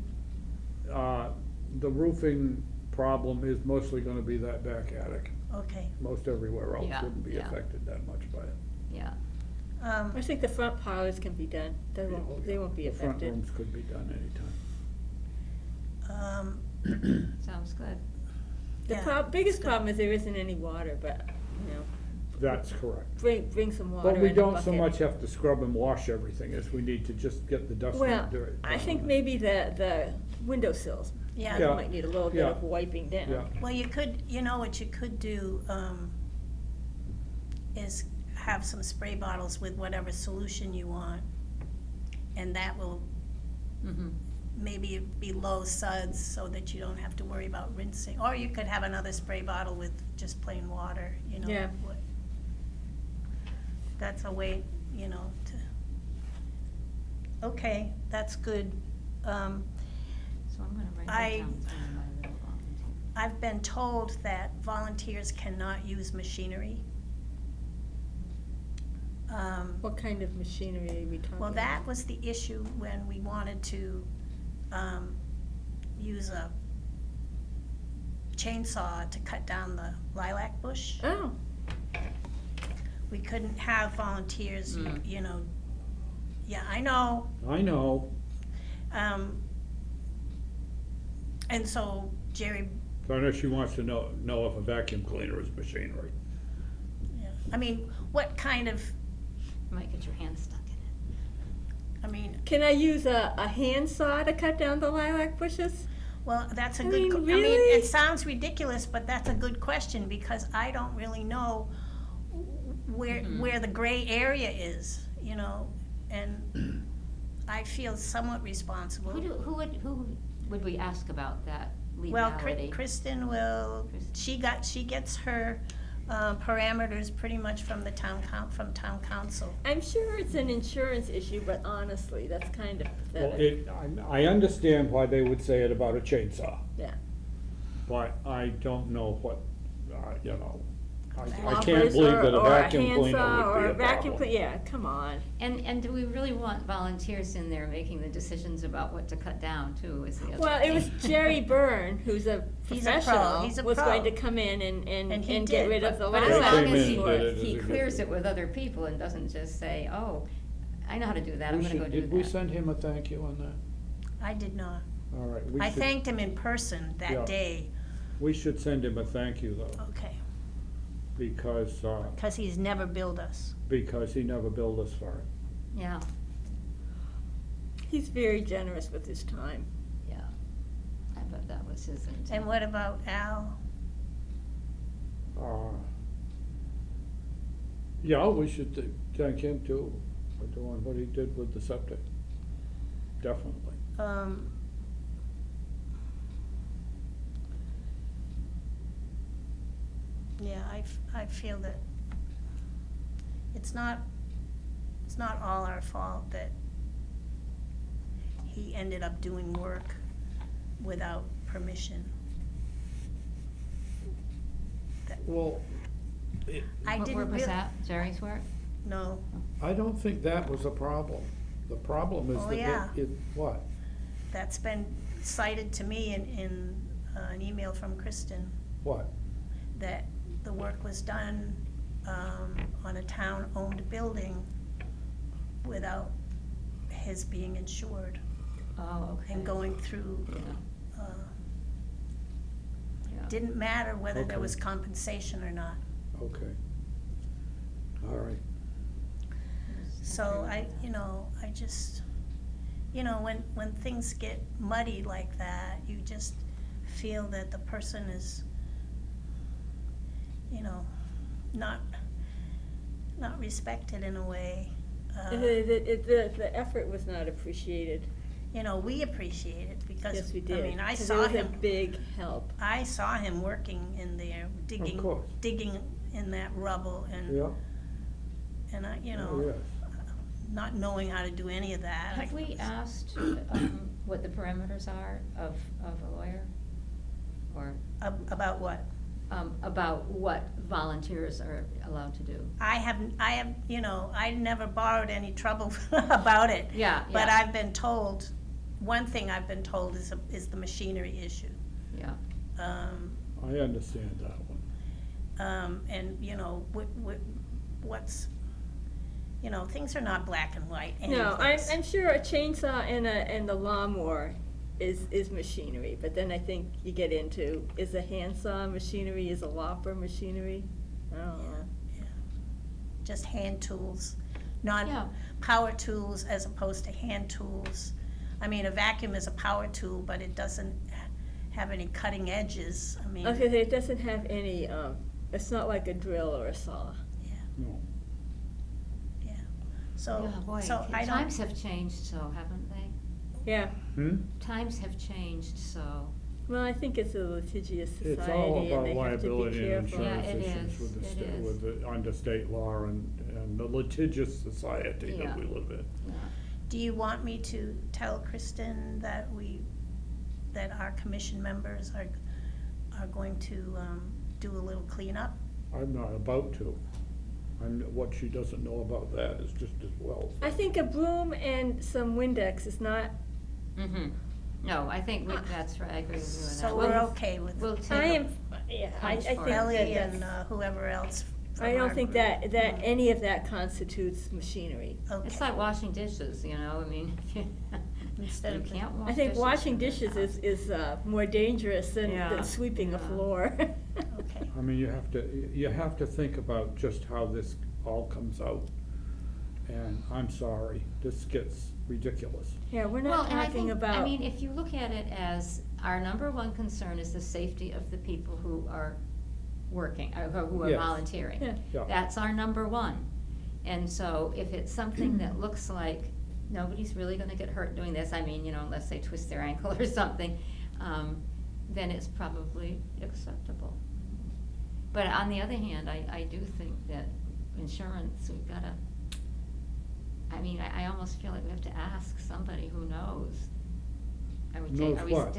The roofing problem is mostly gonna be that back attic. Okay. Most everywhere else Yeah, wouldn't be yeah. affected that much by it. Yeah, I think the front parlors can be done, they won't be The front affected. rooms could be done anytime. sounds good. The Yeah, biggest good. problem is there isn't any water, but, you know, That's correct. bring some water in But we a don't so bucket. much have to scrub and wash everything as we need to just get the dust Well, and dirt. I think down. maybe the windowsills Yeah. Yeah. might need a little bit Yeah. of wiping down. Yeah, Well, you know what you could do, is have some spray bottles with whatever solution you want. And that will Mm-hmm. maybe be low suds so that you don't have to worry about rinsing. Or you could have another spray bottle with just plain water, you know. Yeah. That's a way, you know, to, okay, that's good. So I'm gonna write that I- down. for my little volunteer. I've been told that volunteers cannot use machinery. What kind of machinery are we talking about? Well, that was the issue when we wanted to, use a chainsaw to cut down the lilac bush. Oh, We couldn't have volunteers, Mm. you know, yeah, I know. I know. And so Jerry, So I know she wants to know if a vacuum cleaner is machinery. yeah, I mean, what kind of, You might get your hand stuck in it. I mean, can I use a handsaw to cut down the lilac bushes? well, that's a I good, mean, I mean, really? it sounds ridiculous, but that's a good question, because I don't really know where the gray area is, you know, and I feel somewhat responsible. Who would we ask about that Well, legality? Kristen will, she gets her parameters pretty much from the town council. I'm sure it's an insurance issue, but honestly, that's kind of Well, pathetic. I understand why they would say it about a chainsaw, Yeah. but I don't know what, you know. I can't loppers believe that a or vacuum cleaner handsaw would be or a vacuum problem. yeah, come on. And do we really want volunteers in there making the decisions about what to cut down too, is the other Well, it was thing. Jerry Byrne, who's a He's a pro, professional, he's a was going pro. to come in And and he get did, rid of the But last as They long came as in he, and did it as he a good clears thing. it with other people and doesn't just say, oh, I know how to do that, I'm We gonna go should- do that. Did we send him a thank you on that? I did not. All right, we I should, thanked him in person Yeah. that day, we should send him a thank you though, okay, because because he's never billed us. he never billed us for it. Yeah, He's very generous with his time. yeah, I bet that was his intent. And what about Al? Yeah, we should thank him too for doing what he did with the septic. Definitely. Yeah, I feel that it's not all our fault that he ended up doing work without permission. Well, I What didn't work was real- that, Jerry's work? No, I don't think that was a problem. The problem is Oh, that yeah. what? that's been cited to me in an email from Kristen, What? that the work was done on a town-owned building without his being insured Oh, okay. and going through, Yeah, yeah. didn't matter whether there Okay. was compensation or not. Okay. All right. So I just, when things get muddy like that, you just feel that the person is, not respected in a way. The effort was not appreciated. We appreciate it because, Yes, we I did. mean, I 'Cause saw it was him. a big help. I saw him working in there, course. digging in that rubble and, Yeah? and I, Oh, yes. not knowing how to do any of that. Have we asked what the parameters are of a lawyer? Or About what? about what volunteers are allowed to do? I never borrowed any trouble about it. Yeah, But yeah. I've been told, one thing I've been told is the machinery issue. Yeah, I understand that one. And, what's, things are not black and white. No, anyways. I'm sure a chainsaw and a lawnmower is machinery, but then I think you get into, is a handsaw machinery, is a lopper machinery? I don't know. Yeah. Just hand tools, Yeah. not power tools as opposed to hand tools. I mean, a vacuum is a power tool, but it doesn't have any cutting edges. I mean, Okay, it doesn't have any, it's not like a drill or a saw. yeah, No. yeah. So, yeah, boy, so I don't. times have changed so, haven't they? Yeah, Times have changed so. well, I think it's a litigious It's all society and about they have to be liability and careful. Yeah, insurance it issues is, with it is. with the, under state law and the litigious society Yeah. that we live in. Yeah. Do you want me to tell Kristen that that our commission members are going to do a little cleanup? I'm not about to. What she doesn't know about that is just as well. I think a broom and some Windex is not, Mm-hmm. No, I think that's right, I agree with you on that. So We'll- we're okay with We'll it. take I a- am, yeah, I punch think for it. that Ellie that's. and whoever else from I our don't think group. that any of that constitutes machinery. Okay. It's like washing dishes, I mean, Instead you of the- can't wash I think dishes washing in this dishes house. is more dangerous than Yeah, sweeping a yeah. floor. Okay. I mean, you have to think about just how this all comes out. And I'm sorry, this gets ridiculous. Yeah, we're Well, not and I talking think, about. I mean, if you look at it as, our number one concern is the safety of the people who are working, or who are Yes. volunteering. Yeah. Yeah. That's our number one. And so if it's something that looks like nobody's really gonna get hurt doing this, I mean, unless they twist their ankle or something, then it's probably acceptable. But on the other hand, I do think that insurance, we've gotta, I almost feel like we have to ask somebody who knows. Knows what?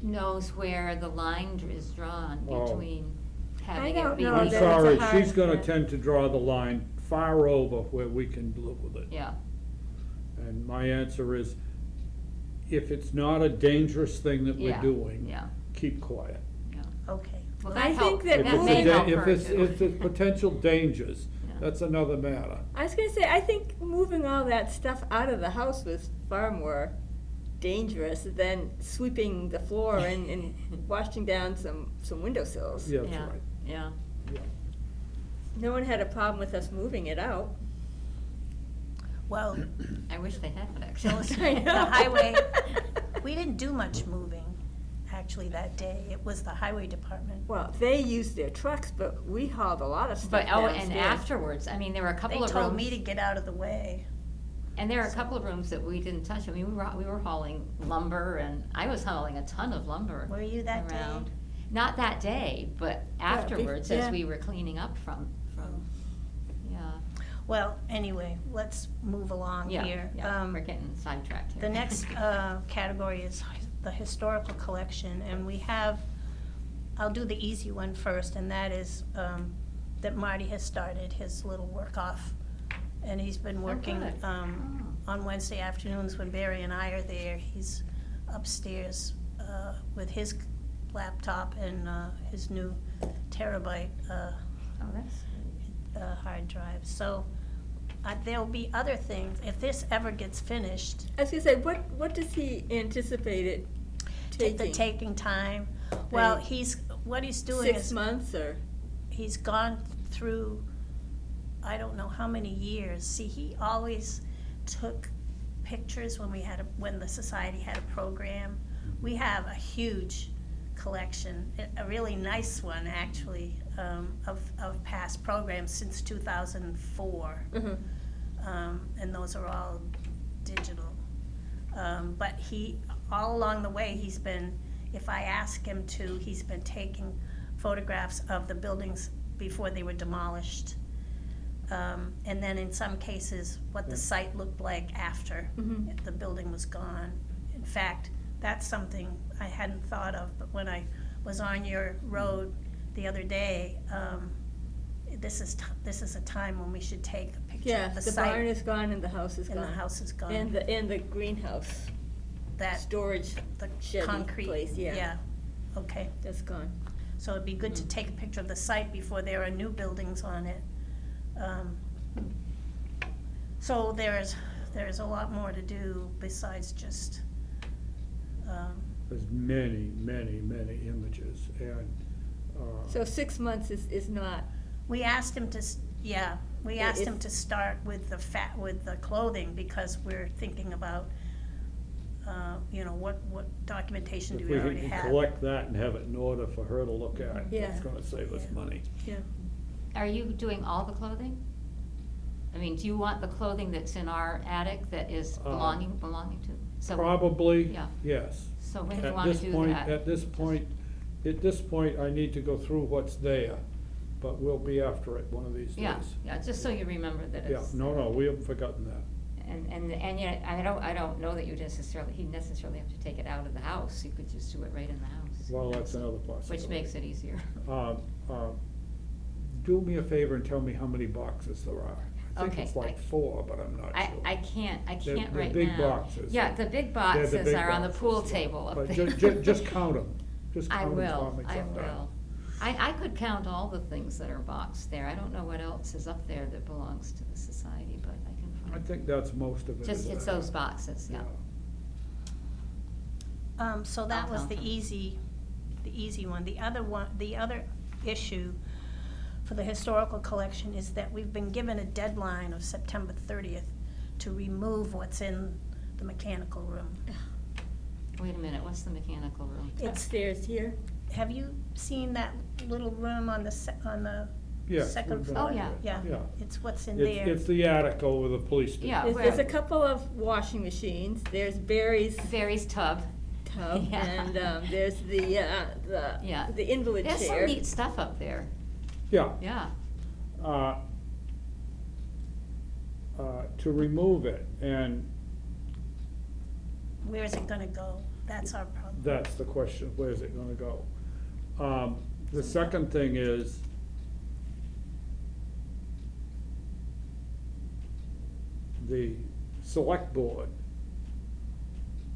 Knows where the line is drawn Oh. between, having I don't it be know I'm that legal. it's a sorry, hard she's gonna fit. tend to draw the line far over where we can live with it. Yeah, And my answer is, if it's not a dangerous thing that we're yeah, doing, yeah, keep quiet. yeah. Okay. Well, I that think helped, that If that it's a may da- help if her it's, too. if it's potential dangers, Yeah. that's another matter. I was gonna say, I think moving all that stuff out of the house was far more dangerous than sweeping the floor and washing down some windowsills. Yeah, that's Yeah, right. yeah. Yeah. No one had a problem with us moving it out. Well, I wish they had, those, actually. I know. the highway, we didn't do much moving, actually, that day. It was the highway department. Well, they used their trucks, but we hauled a lot of stuff But, oh, and downstairs. afterwards, I mean, there were a They couple of told me to rooms, get out of the way. and there are a couple of rooms that we didn't touch. I mean, we were hauling lumber, and I was hauling a ton of lumber Were you that day? around. Not that day, but afterwards, yeah. as we were cleaning up from, yeah. Well, anyway, let's move along Yeah, here. yeah, we're getting sidetracked here. The next category is the historical collection, and we have, I'll do the easy one first, and that is that Marty has started his little work-off, and he's been working good. on Wednesday afternoons when Barry and I are there. He's upstairs with his laptop and his new terabyte Oh, that's, hard drive. So there'll be other things, if this ever gets finished, I was gonna say, what does he anticipate it taking? taking time. Well, Right. what he's doing 6 is, months or? he's gone through, I don't know how many years. See, he always took pictures when the society had a program. We have a huge collection, a really nice one, actually, of past programs since 2004. And those are all digital. But all along the way, if I ask him to, he's been taking photographs of the buildings before they were demolished. And then in some cases, what the site looked like after the building was gone. In fact, that's something I hadn't thought of, but when I was on your road the other day, this is a time when we should take a picture Yeah, of the the barn site, is gone and the house is and gone. the house is gone. And the greenhouse, That, storage, the shed concrete, place, yeah. yeah, okay. that's gone. So it'd be good to take a picture of the site before there are new buildings on it. So there's a lot more to do besides just, There's many, many, many images, and, So 6 months is not, we asked him to, we Yeah, asked if- him to start with the clothing, because we're thinking about, what documentation do if we we already can have? collect that and have it in order for her to look at, Yeah. it's gonna save us Yeah. money. yeah. Are you doing all the clothing? I mean, do you want the clothing that's in our attic that is belonging to? So, Probably, Yeah. yes. so when do you At wanna this do point, that? at this point, I need to go through what's there, but we'll be after it one of these days. Yeah, just so you remember that Yeah, it's. no, we haven't forgotten that. And yet, I don't know that he'd necessarily have to take it out of the house, you could just do it right in the house. Well, that's another possibility. Which makes it easier. Do me a favor and tell me how many boxes there are. I think Okay, it's like I- 4, but I'm not sure. I can't The- right now. the big boxes. Yeah, the big They're the boxes big are on the pool boxes, yeah. table up But there. just count them, just I count them will, for me I sometime. will. I could count all the things that are boxed there. I don't know what else is up there that belongs to the society, but I can I find. think that's most of it. Just, is it's there. those boxes, yeah. So that I'll was count the them. easy one. The other issue for the historical collection is that we've been given a deadline of September 30th to remove what's in the mechanical room. Wait a minute, what's the mechanical room? It's, Upstairs here. have you seen that little room on the Yes, second we've been floor? Oh, yeah. over it. Yeah, Yeah. it's what's in It's, there. it's the attic over the police station. Yeah. There's a where? couple of washing machines, there's Barry's Barry's tub. tub, Yeah. and there's Yeah. the invalid There's some chair. neat stuff up there, Yeah, yeah. to remove it, and Where is it gonna go? That's our problem. that's the question, where's it gonna go? The second thing is, the select board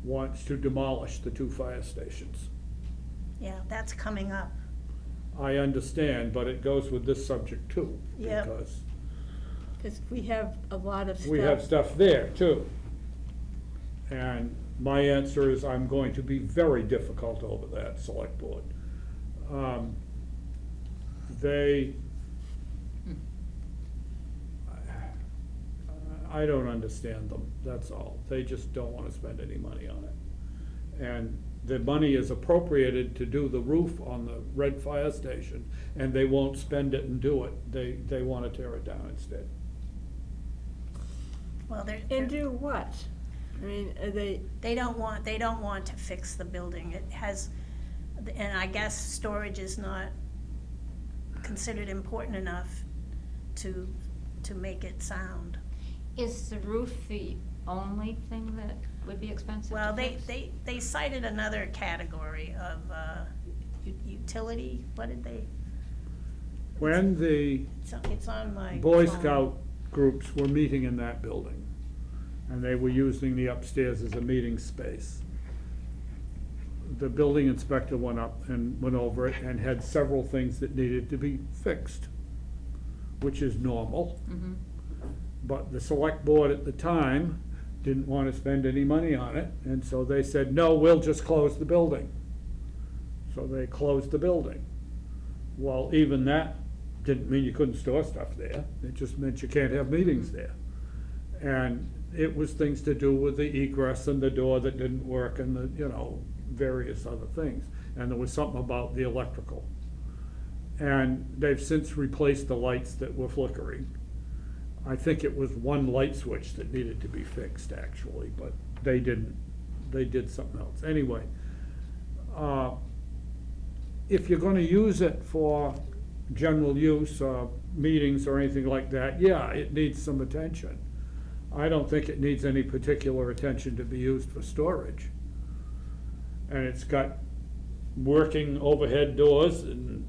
wants to demolish the 2 fire stations. Yeah, that's coming up. I understand, but it goes with this subject too. Yep. Because Because we have a lot of stuff. we have stuff there too. And my answer is I'm going to be very difficult over that select board. They, I don't understand them, that's all. They just don't wanna spend any money on it. And the money is appropriated to do the roof on the Red Fire Station, and they won't spend it and do it. They wanna tear it down instead. Well, And do what? I mean, are they, they don't want to fix the building. It has, and I guess storage is not considered important enough to make it sound. Is the roof the only thing that would be expensive to Well, fix? they cited another category of utility, what did they, When the it's on my Boy phone. Scout groups were meeting in that building, and they were using the upstairs as a meeting space, the building inspector went up and went over it and had several things that needed to be fixed, which is normal. Mhm. But the select board at the time didn't want to spend any money on it, and so they said, no, we'll just close the building. So they closed the building. Well, even that didn't mean you couldn't store stuff there, it just meant you can't have meetings there. And it was things to do with the egress and the door that didn't work and the, various other things. And there was something about the electrical. And they've since replaced the lights that were flickering. I think it was one light switch that needed to be fixed, actually, but they didn't. They did something else. Anyway, if you're gonna use it for general use, meetings or anything like that, yeah, it needs some attention. I don't think it needs any particular attention to be used for storage. And it's got working overhead doors and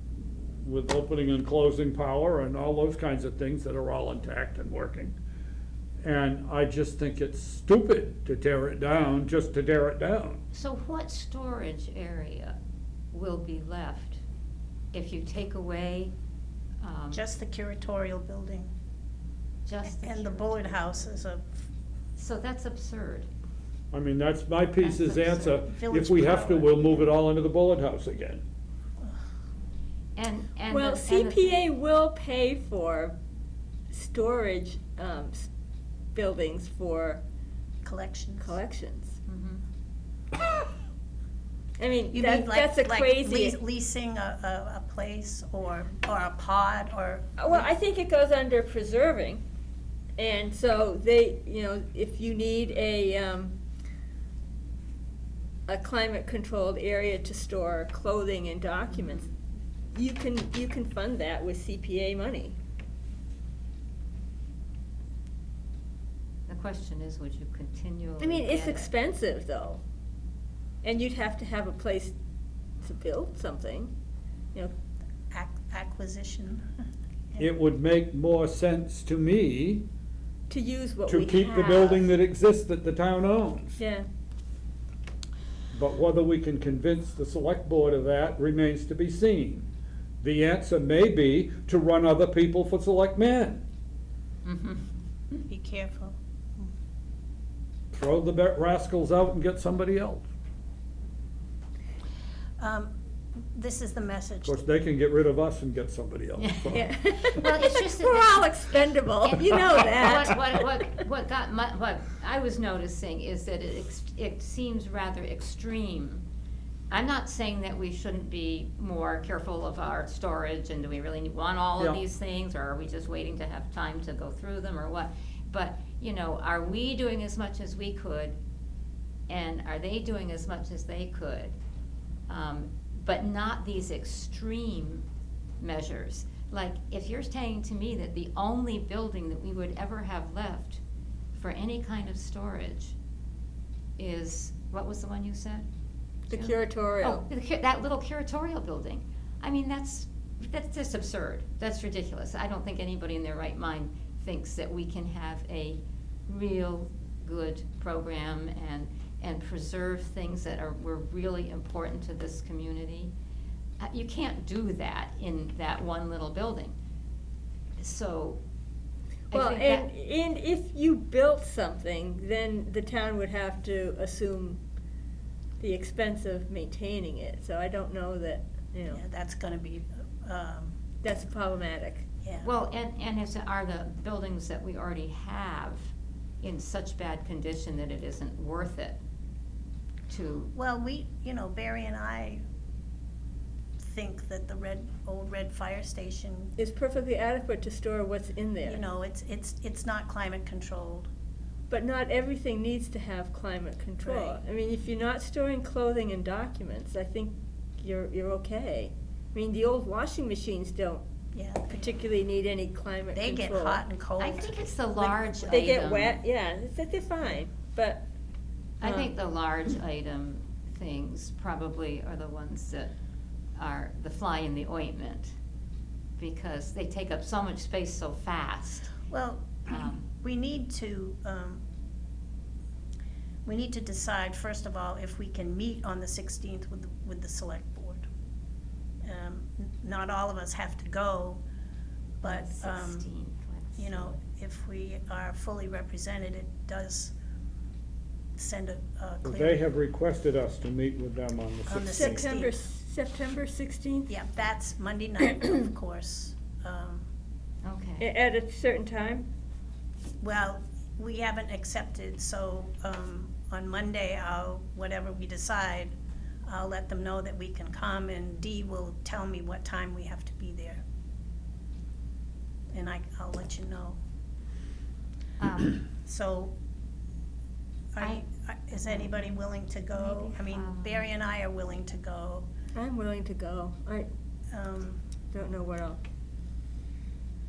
with opening and closing power and all those kinds of things that are all intact and working. And I just think it's stupid to tear it down, just to tear it down. So what storage area will be left if you take away, Just the curatorial building. just the And the Bullard House is a, So that's absurd. I mean, that's my piece's That's answer. absurd. Village If we have to, power. we'll move it all into the Bullet House again. And well, the- and the- CPA will pay for storage, buildings for collections. collections. Mhm. I mean, You that, mean that's a like crazy. leasing a place or a pod or? Well, I think it goes under preserving, and so they, if you need a climate-controlled area to store clothing and documents, you can fund that with CPA money. The question is, would you continually? I mean, it's get it? expensive, though, and you'd have to have a place to build something, Acquisition. It would make more sense to me to use what we to have. keep the building that exists that the town owns. Yeah, But whether we can convince the select board of that remains to be seen. The answer may be to run other people for selectmen. Mhm. Be careful. Throw the rascals out and get somebody else. This is the message. Of course, they can get rid of us and get somebody else. so. yeah. Well, it's just that We're this- all expendable, And you know that. What I was noticing is that it seems rather extreme. I'm not saying that we shouldn't be more careful of our storage, and do we really want all of Yeah. these things, or are we just waiting to have time to go through them, or what? But, are we doing as much as we could, and are they doing as much as they could? But not these extreme measures. Like, if you're saying to me that the only building that we would ever have left for any kind of storage is, what was the one you said? The Jim? curatorial. Oh, that little curatorial building. I mean, that's just absurd. That's ridiculous. I don't think anybody in their right mind thinks that we can have a real good program and preserve things that were really important to this community. You can't do that in that one little building. So, Well, I think and if you built something, then the town would have to assume the expense of maintaining it, so I don't know that, Yeah, that's gonna be, that's problematic. yeah. Well, and are the buildings that we already have in such bad condition that it isn't worth it to, Well, Barry and I think that the old red fire station, It's perfectly adequate to store what's in there. it's not climate controlled. But not everything needs to have climate control. Right. I mean, if you're not storing clothing and documents, I think you're okay. I mean, the old washing machines don't Yeah. particularly need any climate They control. get hot and cold. I think it's the large item. They get wet, yeah, they're fine, but. I think the large item things probably are the ones that are the fly in the ointment, because they take up so much space so fast. Well, Um, we need to decide, first of all, if we can meet on the 16th with the select board. Not all of us have to go, but, 16th, let's see. if we are fully represented, it does send a But clear. they have requested us to meet with them on the On the 16th. September 16th? Yeah, that's Monday night, of course. Okay. At a certain time? Well, we haven't accepted, so on Monday, whatever we decide, I'll let them know that we can come, and Dee will tell me what time we have to be there. And I'll let you know. So, is anybody willing to go? Maybe I mean, following. Barry and I are willing to go. I'm willing to go. I Um, don't know what else.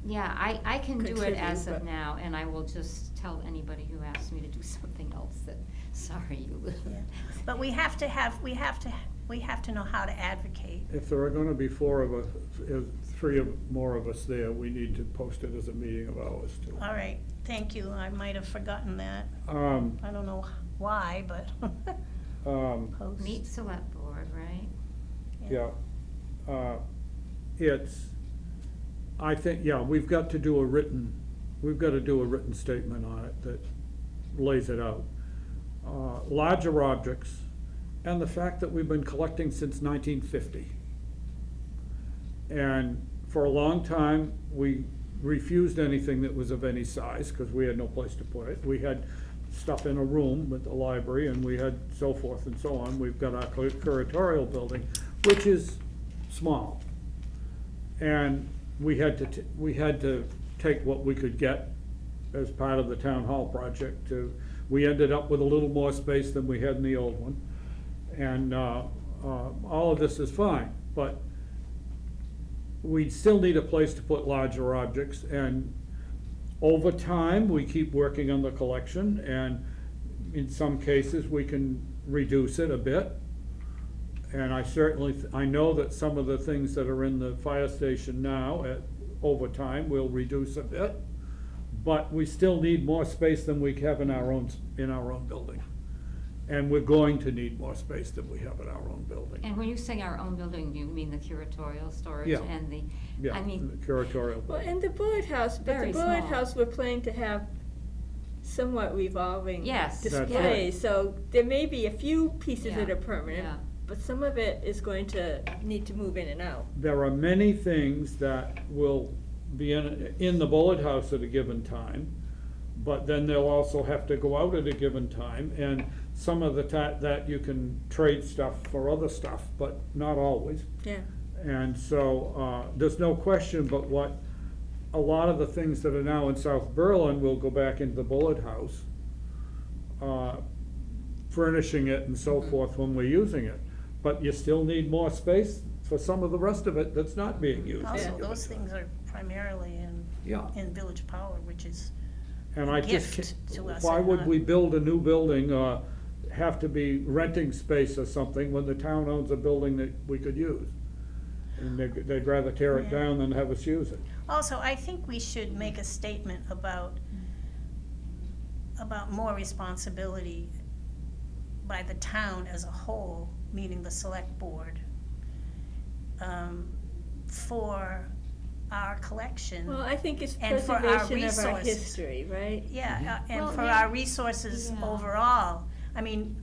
Yeah, I can do it Contribute, as of but- now, and I will just tell anybody who asks me to do something else that, sorry, you. yeah. But we have to know how to advocate. If there are gonna be four of us, three more of us there, we need to post it as a meeting of ours too. All right, thank you. I might have forgotten that. Um, I don't know why, but. Post. Meet select board, right? yeah, I think, yeah, we've got to do a written statement on it that lays it out. Larger objects, and the fact that we've been collecting since 1950. And for a long time, we refused anything that was of any size, because we had no place to put it. We had stuff in a room at the library, and we had so forth and so on. We've got our curatorial building, which is small. And we had to take what we could get as part of the town hall project we ended up with a little more space than we had in the old one. And, all of this is fine, but we still need a place to put larger objects, and over time, we keep working on the collection, and in some cases, we can reduce it a bit. And I know that some of the things that are in the fire station now, over time, will reduce a bit, but we still need more space than we have in our own building. And we're going to need more space than we have in our own building. And when you say our own building, you mean the curatorial storage Yeah. and the, Yeah, I mean, the curatorial Well, building. and the Bullet House, but Very the Bullet small. House, we're planning to have somewhat revolving Yes. That's right. displays, so there may be a few pieces that Yeah, are permanent, yeah. but some of it is going to need to move in and out. There are many things that will be in the Bullet House at a given time, but then they'll also have to go out at a given time, and some of that you can trade stuff for other stuff, but not always. Yeah. And so, there's no question but what, a lot of the things that are now in South Berlin will go back into the Bullet House, furnishing it and so forth when we're using it. But you still need more space for some of the rest of it that's not being used. Also, those things are primarily Yeah. in Village Power, which is, And I just, gift to us why and would not- we build a new building, have to be renting space or something when the town owns a building that we could use? And they'd rather tear it Yeah. down than have us use it. Also, I think we should make a statement about more responsibility by the town as a whole, meaning the select board, for our collection. Well, I think it's And for our preservation of our resources. history, right? Yeah, and Well, for yeah. our resources Yeah. overall. I mean,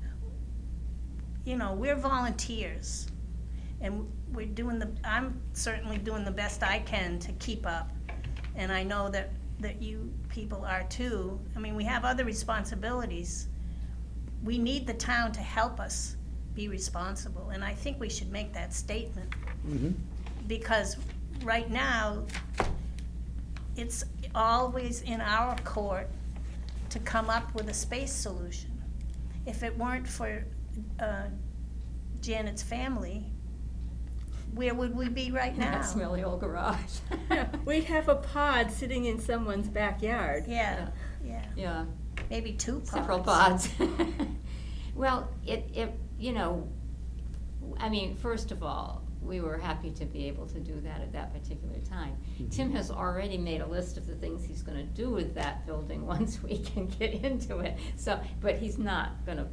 you know, we're volunteers, and I'm certainly doing the best I can to keep up, and I know that you people are too. I mean, we have other responsibilities. We need the town to help us be responsible, and I think we should make that statement, because right now, it's always in our court to come up with a space solution. If it weren't for Janet's family, where would we be right now? That smelly old garage. We'd have a pod sitting in someone's backyard. Yeah, yeah, Yeah, maybe two pods. several pods. Well, you know, I mean, first of all, we were happy to be able to do that at that particular time. Tim has already made a list of the things he's gonna do with that building once we can get into it. So, but he's not gonna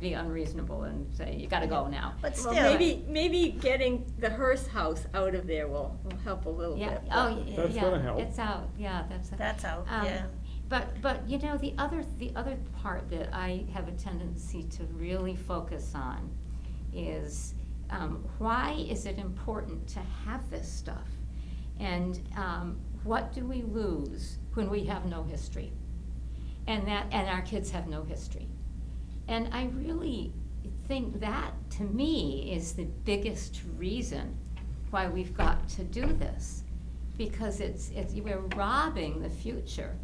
be unreasonable and say, you gotta go now. But still. Well, maybe getting the Hearst house out of there will help a little Yeah, bit. oh, yeah. That's gonna help. It's out, yeah, That's out, yeah. But, you know, the other part that I have a tendency to really focus on is, why is it important to have this stuff? And what do we lose when we have no history? And our kids have no history. And I really think that, to me, is the biggest reason why we've got to do this. Because we're robbing the future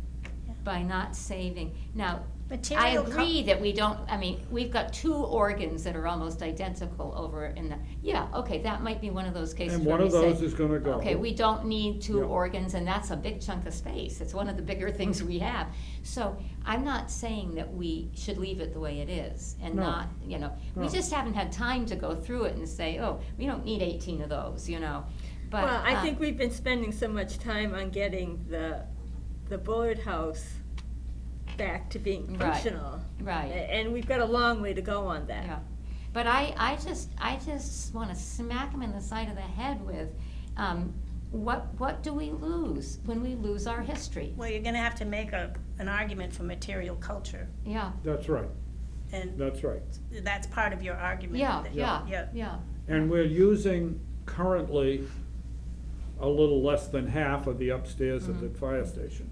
by not saving. Now, I Material agree that we don't, I mean, we've got two organs that are almost identical over in the, yeah, okay, that might be one of those cases And where one we of those say, is gonna go. okay, we don't need two Yeah. organs, and that's a big chunk of space. It's one of the bigger things we have. So I'm not saying that we should leave it the way it is and No. not, you know, we No. just haven't had time to go through it and say, oh, we don't need 18 of those, you know. But, Well, I think we've been spending so much time on getting the Bullard House back to being Right. functional. Right. And we've got a long way to go on that. Yeah, but I just wanna smack them in the side of the head with, what do we lose when we lose our history? Well, you're gonna have to make an argument for material culture, Yeah, That's right, and that's right. that's part of your argument. yeah, that- yeah. And we're using currently a little less than half of the upstairs at the fire station.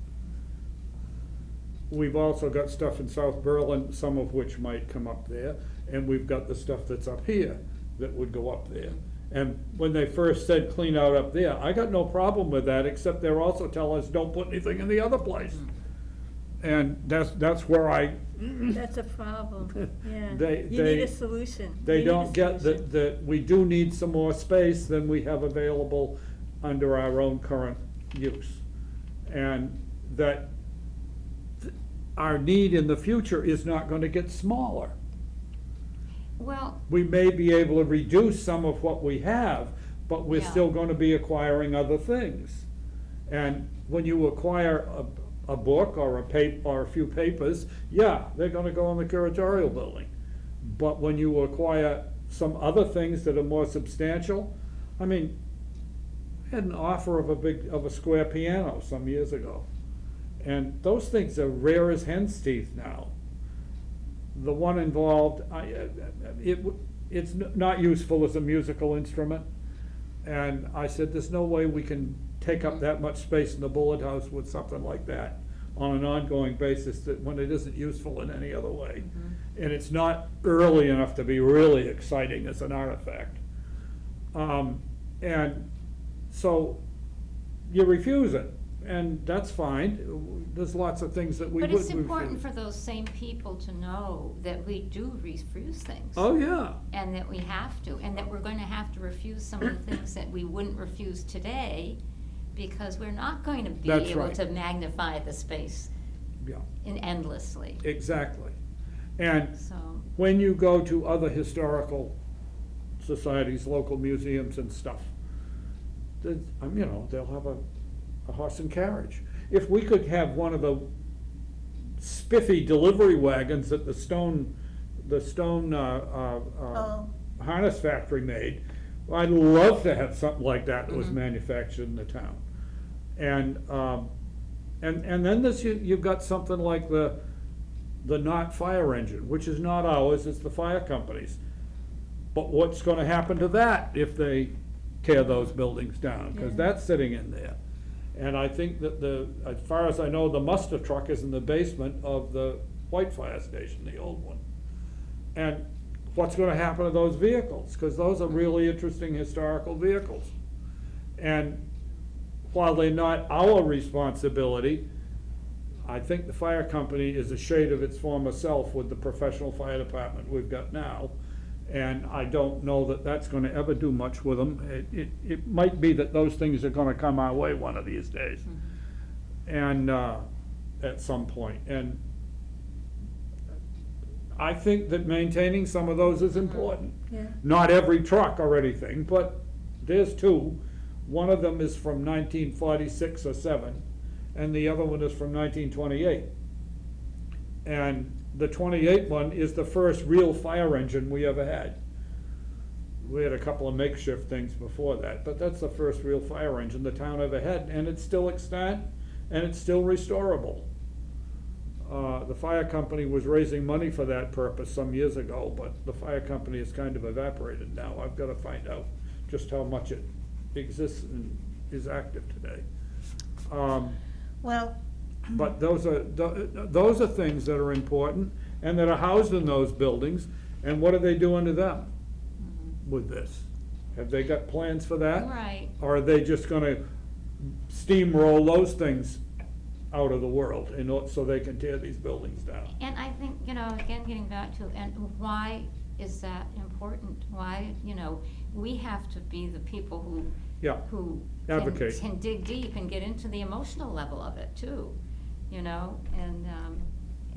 We've also got stuff in South Berlin, some of which might come up there, and we've got the stuff that's up here that would go up there. And when they first said clean out up there, I got no problem with that, except they're also telling us don't put anything in the other place. And that's where That's a problem, yeah. They- You they- need a solution. You they need a don't get solution. that we do need some more space than we have available under our own current use. And that our need in the future is not gonna get smaller. Well, We may be able to reduce some of what we have, but we're Yeah. still gonna be acquiring other things. And when you acquire a book or or a few papers, yeah, they're gonna go in the curatorial building. But when you acquire some other things that are more substantial, I mean, I had an offer of a square piano some years ago. And those things are rare as hen's teeth now. The one involved, it's not useful as a musical instrument. And I said, there's no way we can take up that much space in the Bullard House with something like that on an ongoing basis, that when it isn't useful in any other way. And it's not early enough to be really exciting as an artifact. And so you refuse it, and that's fine. There's lots of things that we would but refuse. it's important for those same people to know that we do refuse things. Oh, yeah. And that we have to, and that we're going to have to refuse some of the things that we wouldn't refuse today, because we're not going to be That's able right. to magnify the space Yeah, endlessly, exactly. And so. when you go to other historical societies, local museums and stuff. You know, they'll have a horse and carriage. If we could have one of the spiffy delivery wagons that the stone Oh, harness factory made, I'd love to have something like that was Mhm. manufactured in the town. And then you've got something like the Knott fire engine, which is not ours, it's the fire company's. But what's gonna happen to that if they tear those buildings down? Cause Yeah. that's sitting in there. And I think that as far as I know, the muster truck is in the basement of the White Fire Station, the old one. And what's gonna happen to those vehicles? Cause those are really interesting historical vehicles. And while they're not our responsibility, I think the fire company is a shade of its former self with the professional fire department we've got now. And I don't know that that's gonna ever do much with them. It might be that those things are gonna come our way one of these days. And, at some point. And I think that maintaining some of those is important. Yeah. Not every truck or anything, but there's two. One of them is from 1946 or 7, and the other one is from 1928. And the 28 one is the first real fire engine we ever had. We had a couple of makeshift things before that, but that's the first real fire engine the town ever had, and it's still extant, and it's still restorable. The fire company was raising money for that purpose some years ago, but the fire company has kind of evaporated now. I've gotta find out just how much it exists and is active today. well, But those are things that are important and that are housed in those buildings, and what are they doing to them with this? Have they got plans for that? Right. Or are they just gonna steamroll those things out of the world so they can tear these buildings down? And I think, you know, again, getting back to, and why is that important? Why, you know, we have to be the people Yeah, who advocate. can dig deep and get into the emotional level of it too, you know? And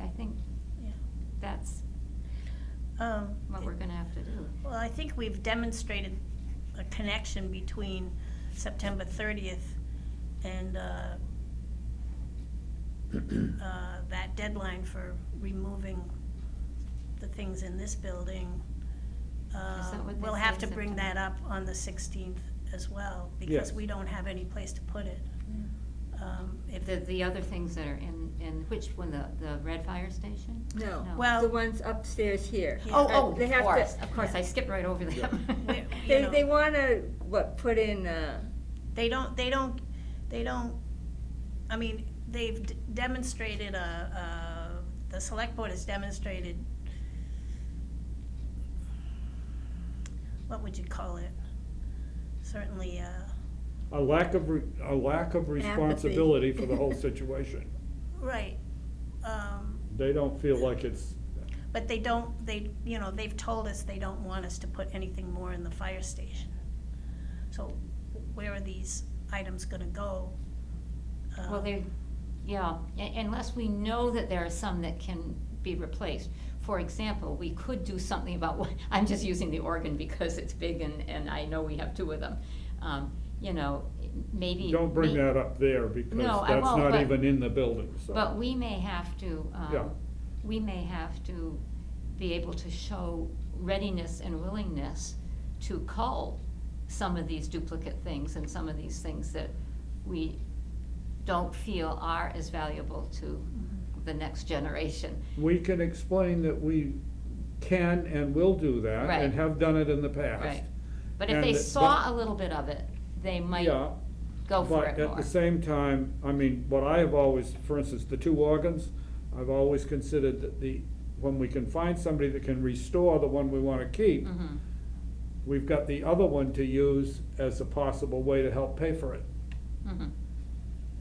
I think yeah. that's what we're gonna have to do. Well, I think we've demonstrated a connection between September 30th and that deadline for removing the things in this building. that what they We'll have say, to bring that up on the 16th as well, because Yes. we don't have any place to put it. If The other things that are in which one, the Red Fire Station? No, No. Well- the ones upstairs here. Yeah. Oh, They have to- of course, I skipped right over them. we- you know, They wanna, put in, They don't, I mean, they've demonstrated the select board has demonstrated, what would you call it? Certainly, A lack of responsibility for the whole situation. right. They don't feel like it's, But they've told us they don't want us to put anything more in the fire station. So where are these items gonna go? Well, unless we know that there are some that can be replaced. For example, we could do something about, I'm just using the organ because it's big and I know we have two of them. You know, maybe. don't bring that up there because No, I that's won't, not but- even in the building, so. But we may have to, Yeah. we may have to be able to show readiness and willingness to cull some of these duplicate things and some of these things that we don't feel are as valuable to the next generation. We can explain that we can and will do that Right. and have done it in the past. Right. But if And they that- saw a little bit of it, they might Yeah, go for but it at more. the same time, I mean, what I have always, for instance, the two organs, I've always considered that when we can find somebody that can restore the one we wanna keep, Mhm. we've got the other one to use as a possible way to help pay for it. Mhm.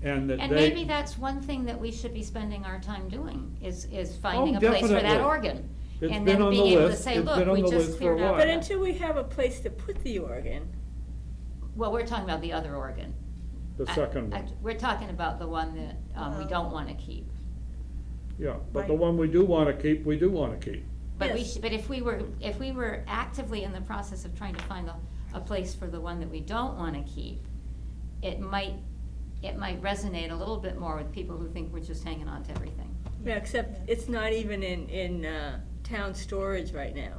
And that And they. maybe that's one thing that we should be spending our time doing, is finding Oh, a place for that definitely. organ. It's And been then on the being able to list. say, It's look, been on we the just list for a cleared out. while. but until we have a place to put the organ, Well, we're talking about the other organ. The second one, We're talking about the one that we don't wanna keep. yeah, but the Right. one we do wanna keep, we do wanna keep. But Yes. but if we were actively in the process of trying to find a place for the one that we don't wanna keep, it might resonate a little bit more with people who think we're just hanging on to everything. Yeah, except it's not even in town storage right now.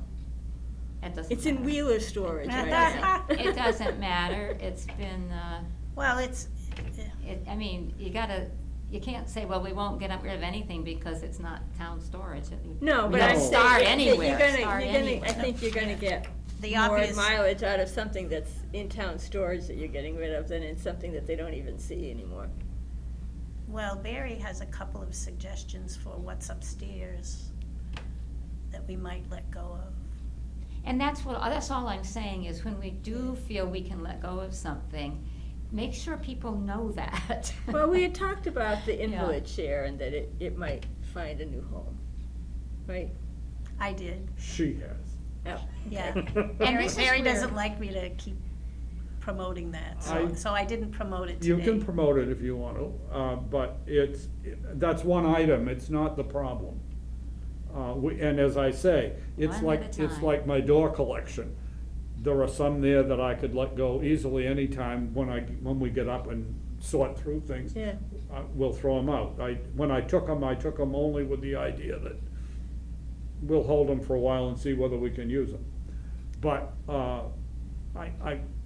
It doesn't It's in matter. Wheeler storage It right now. doesn't, it doesn't matter, it's been, Well, I mean, you can't say, well, we won't get rid of anything because it's not town storage. No, We but don't I'm saying start that anywhere, you're gonna, start I anywhere. think you're gonna get The more obvious- mileage out of something that's in town storage that you're getting rid of than in something that they don't even see anymore. well, Barry has a couple of suggestions for what's upstairs that we might let go of. And that's all I'm saying, is when we do feel we can let go of something, make sure people know that. Well, we had talked about the Yeah. invalid chair and that it might find a new home, right? I did, She has. Oh, yeah. And Barry, this is Barry where- doesn't like me to keep promoting that, I- so I didn't promote it You today. can promote it if you want to, but that's one item, it's not the problem. And as I say, it's One like, at a it's time. like my door collection. There are some there that I could let go easily anytime when we get up and sort through things. yeah. We'll throw them out. When I took them only with the idea that we'll hold them for a while and see whether we can use them. But,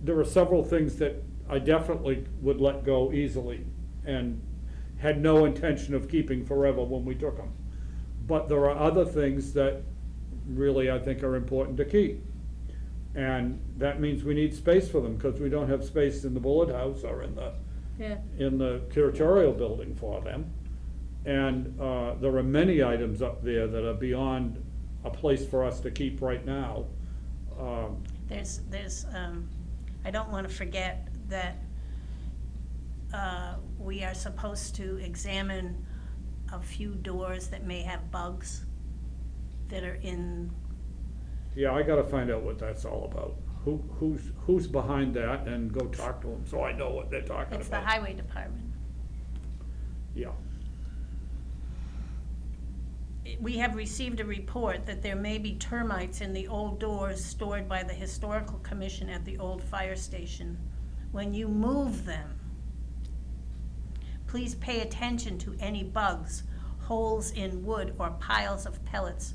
there are several things that I definitely would let go easily and had no intention of keeping forever when we took them. But there are other things that really I think are important to keep. And that means we need space for them, because we don't have space in the Bullet House or in the curatorial building for them. And there are many items up there that are beyond a place for us to keep right now. There's, I don't wanna forget that, we are supposed to examine a few doors that may have bugs that are in, Yeah, I gotta find out what that's all about. Who's behind that, and go talk to them, so I know what they're talking about. it's the highway department. Yeah. We have received a report that there may be termites in the old doors stored by the Historical Commission at the old fire station. When you move them, please pay attention to any bugs, holes in wood, or piles of pellets,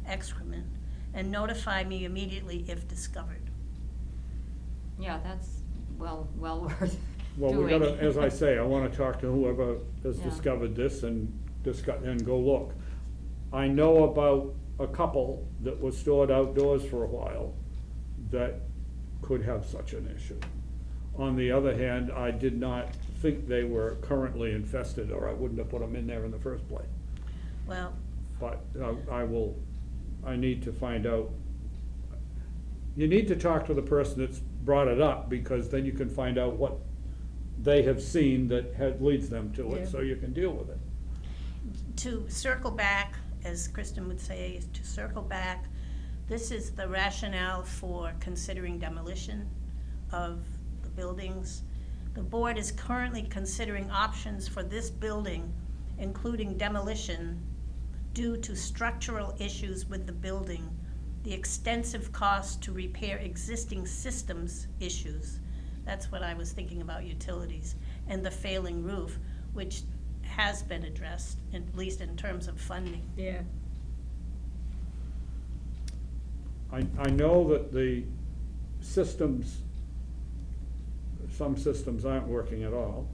excrement, and notify me immediately if discovered. Yeah, that's well worth Well, we doing. gotta, as I say, I wanna talk to whoever has Yeah. discovered this and go look. I know about a couple that was stored outdoors for a while that could have such an issue. On the other hand, I did not think they were currently infested, or I wouldn't have put them in there in the first place. Well, But I need to find out. You need to talk to the person that's brought it up, because then you can find out what they have seen that leads them to Yeah. it, so you can deal with it. to circle back, as Kristen would say, to circle back, this is the rationale for considering demolition of the buildings. The board is currently considering options for this building, including demolition, due to structural issues with the building, the extensive cost to repair existing systems issues. That's what I was thinking about, utilities, and the failing roof, which has been addressed, at least in terms of funding. Yeah. I know that the systems, some systems aren't working at all,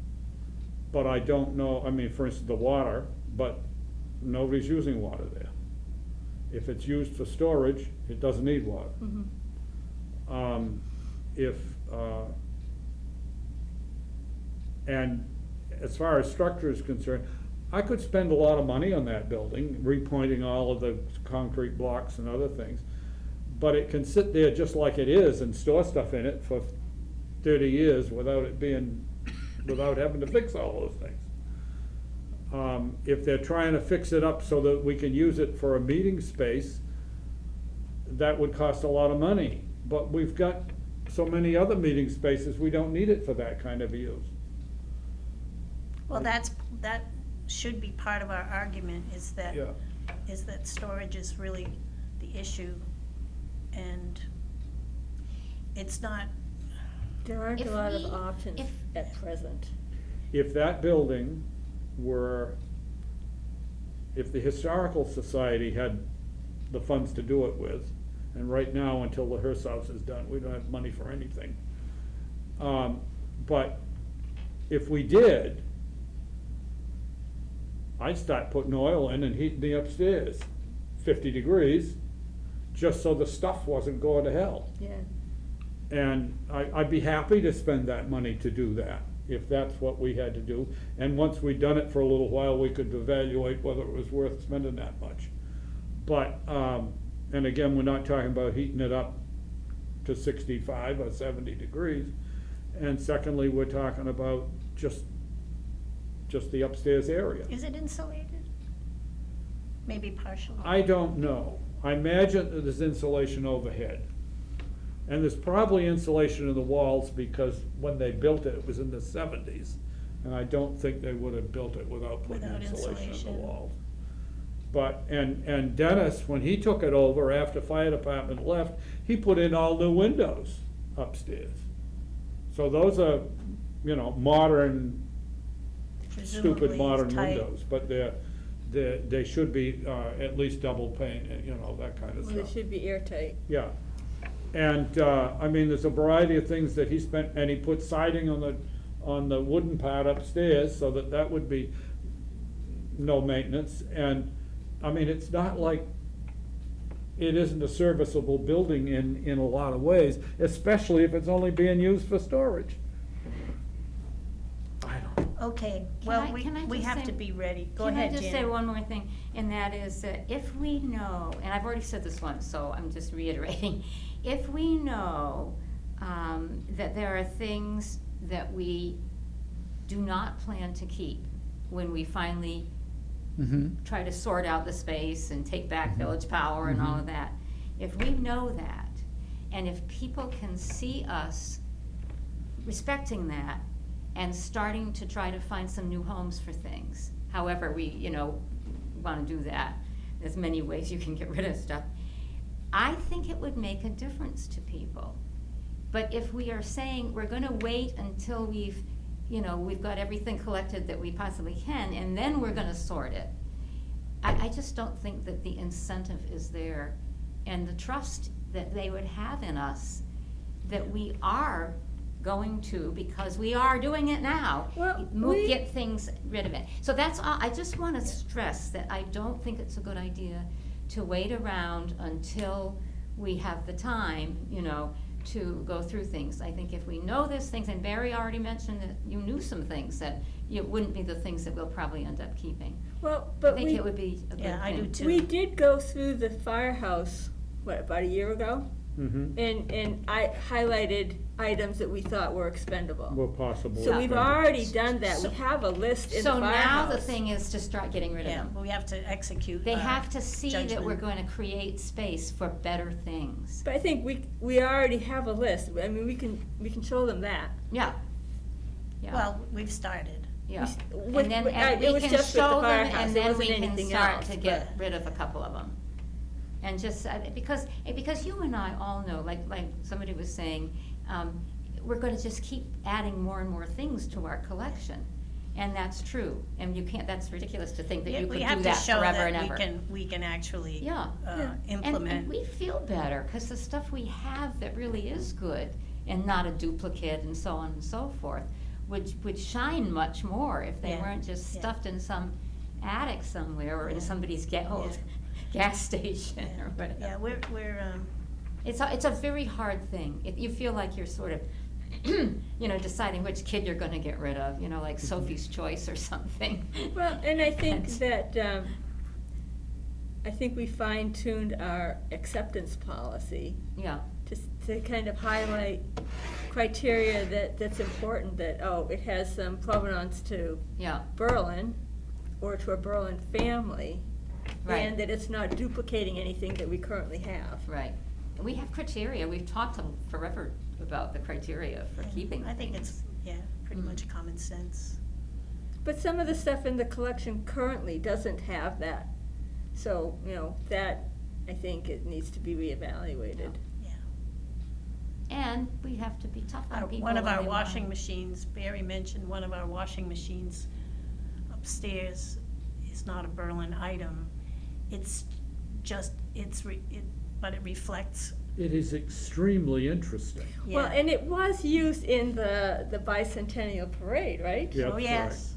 but I don't know, I mean, for instance, the water, but nobody's using water there. If it's used for storage, it doesn't need water. Mhm. And as far as structure is concerned, I could spend a lot of money on that building, repointing all of the concrete blocks and other things. But it can sit there just like it is and store stuff in it for 30 years without having to fix all those things. If they're trying to fix it up so that we can use it for a meeting space, that would cost a lot of money. But we've got so many other meeting spaces, we don't need it for that kind of use. Well, that should be part of our argument, is that Yeah. storage is really the issue, and it's not, There aren't If a lot of we- options if- at present. If that building were, if the Historical Society had the funds to do it with, and right now, until the Hearst House is done, we don't have money for anything. But if we did, I'd start putting oil in and heating the upstairs 50 degrees, just so the stuff wasn't going to hell. Yeah. And I'd be happy to spend that money to do that, if that's what we had to do. And once we'd done it for a little while, we could evaluate whether it was worth spending that much. But, and again, we're not talking about heating it up to 65 or 70 degrees. And secondly, we're talking about just the upstairs area. is it insulated? Maybe partially? I don't know. I imagine that there's insulation overhead. And there's probably insulation in the walls because when they built it, it was in the 70s. And I don't think they would have built it without putting Without insulation in the insulation. walls. But, and Dennis, when he took it over after fire department left, he put in all new windows upstairs. So those are, modern, stupid Presumably modern tight. windows, but they should be, at least double pane, that kind of Well, they stuff. should be airtight. Yeah, and, there's a variety of things that he spent, and he put siding on the wooden part upstairs, so that would be no maintenance, and, it's not like it isn't a serviceable building in a lot of ways, especially if it's only being used for storage. I don't know. Okay, Can well, I we just have say- to be ready. Go ahead, Can I just Janet. say one more thing, and that is that if we know, and I've already said this once, so I'm just reiterating, if we know that there are things that we do not plan to keep when we finally try to sort out the space and take back village power and all of that, if we know that, and if people can see us respecting that and starting to try to find some new homes for things, however we, want to do that, there's many ways you can get rid of stuff, I think it would make a difference to people. But if we are saying we're gonna wait until we've got everything collected that we possibly can, and then we're gonna sort it, I just don't think that the incentive is there, and the trust that they would have in us, that we are going to, because we are doing it now, Well, get things rid of it. So that's all, I just wanna stress that I don't think it's a good idea to wait around until we have the time, to go through things. I think if we know there's things, and Barry already mentioned that you knew some things, that it wouldn't be the things that we'll probably end up keeping. Well, I but think we, it would be a good thing. Yeah, I do too. we did go through the firehouse, about a year ago? Mm-hmm. And I highlighted items that we thought were expendable. Well, possible. So we've already done that, So- we have a list in the So firehouse. now the thing is to start getting rid of Yeah, them. but we have to execute. They our have to see that we're judgment. going to create space for better things. But I think we already have a list, we can show them that. Yeah. Yeah. Well, we've started. Yeah, with- and then, with- and it we was can just with the show them, firehouse, and it then we wasn't can anything start else, to get but- rid of a couple of them. And just, because you and I all know, like somebody was saying, we're gonna just keep adding more and more things to our collection. And that's true, and you can't, that's ridiculous to think that Yeah, you we could have do to that show forever that and ever. we can actually Yeah. Yeah. And implement. we feel better, because the stuff we have that really is good, and not a duplicate and so on and so forth, would shine much more if they Yeah, weren't just yeah. stuffed in some attic somewhere, or in Yeah. somebody's Yeah. gas station or whatever. Yeah, we're, It's a very hard thing. You feel like you're sort of, deciding which kid you're gonna get rid of, like Sophie's Choice or something. Well, and I think And- that, I think we fine-tuned our acceptance policy Yeah, to kind of highlight criteria that's important, that, it has some provenance to yeah, Berlin, or to a Berlin family, Right. and that it's not duplicating anything that we currently have. right. And we have criteria. We've talked forever about the criteria for keeping I think things. it's, pretty Mm. much common sense. But some of the stuff in the collection currently doesn't have that. So, that I think it needs to be reevaluated. Yeah. And we have to be tough on people. One of when our they washing want- machines, Barry mentioned, one of our washing machines upstairs is not a Berlin item. It's just, but it reflects, It is extremely interesting. Well, yeah. and it was used in the bicentennial parade, right? Yeah, Oh, that's yes.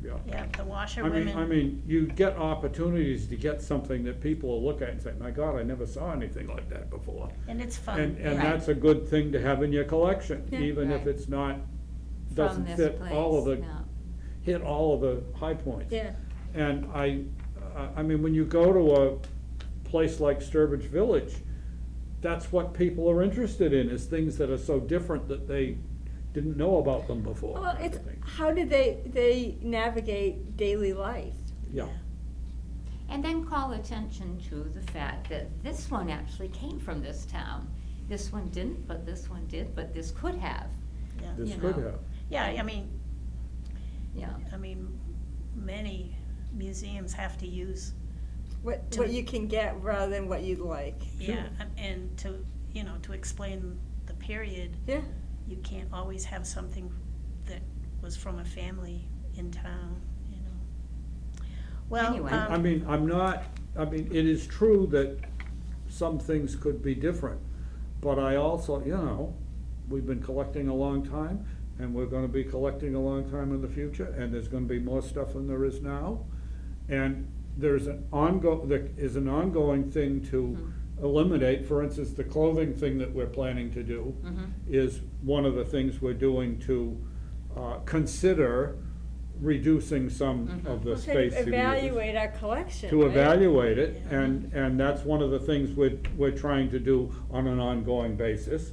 Yeah. Yeah, the I washerwomen. mean, you get opportunities to get something that people will look at and say, my God, I never saw anything like that before. And it's fun. And Right. that's a good thing to have in your collection, Yeah. even if Right. it's not, From doesn't this fit all of place, the, no. hit all of the high points. Yeah, And I mean, when you go to a place like Sturbridge Village, that's what people are interested in, is things that are so different that they didn't know about them before. well, it's, I think. how did they navigate daily life? Yeah, And then call attention to the fact that this one actually came from this town. This one didn't, but this one did, but this could have, Yeah. this you could know. have. Yeah, I mean, yeah. many museums have to use, What To- you can get rather than what you'd like. yeah, and to, to explain the period, Yeah, you can't always have something that was from a family in town, Well, Anyway. I mean, it is true that some things could be different, but I also, we've been collecting a long time, and we're gonna be collecting a long time in the future, and there's gonna be more stuff than there is now. And there is an ongoing thing to eliminate, for instance, the clothing thing that we're planning to do is one of the things we're doing to consider reducing some of the We'll space take- we use. evaluate our collection, To right? evaluate it, Yeah. and that's one of the things we're trying to do on an ongoing basis.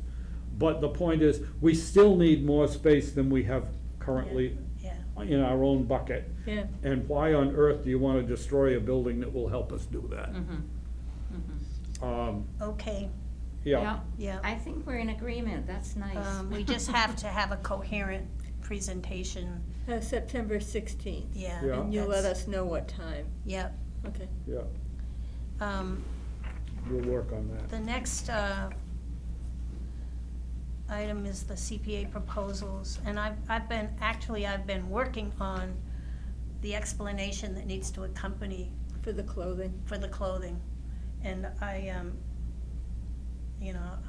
But the point is, we still need more space than we have currently yeah, in our own bucket. Yeah, And why on earth do you wanna destroy a building that will help us do that? okay, Yeah, yeah. I think we're in agreement, that's nice. We just have to have a coherent presentation, September 16th. yeah. Yeah. And you'll let that's- us know what time. Yep. Okay. yeah, Um, we'll work on that. The next item is the CPA proposals, and I've been working on the explanation that needs to accompany For the clothing. for the clothing. And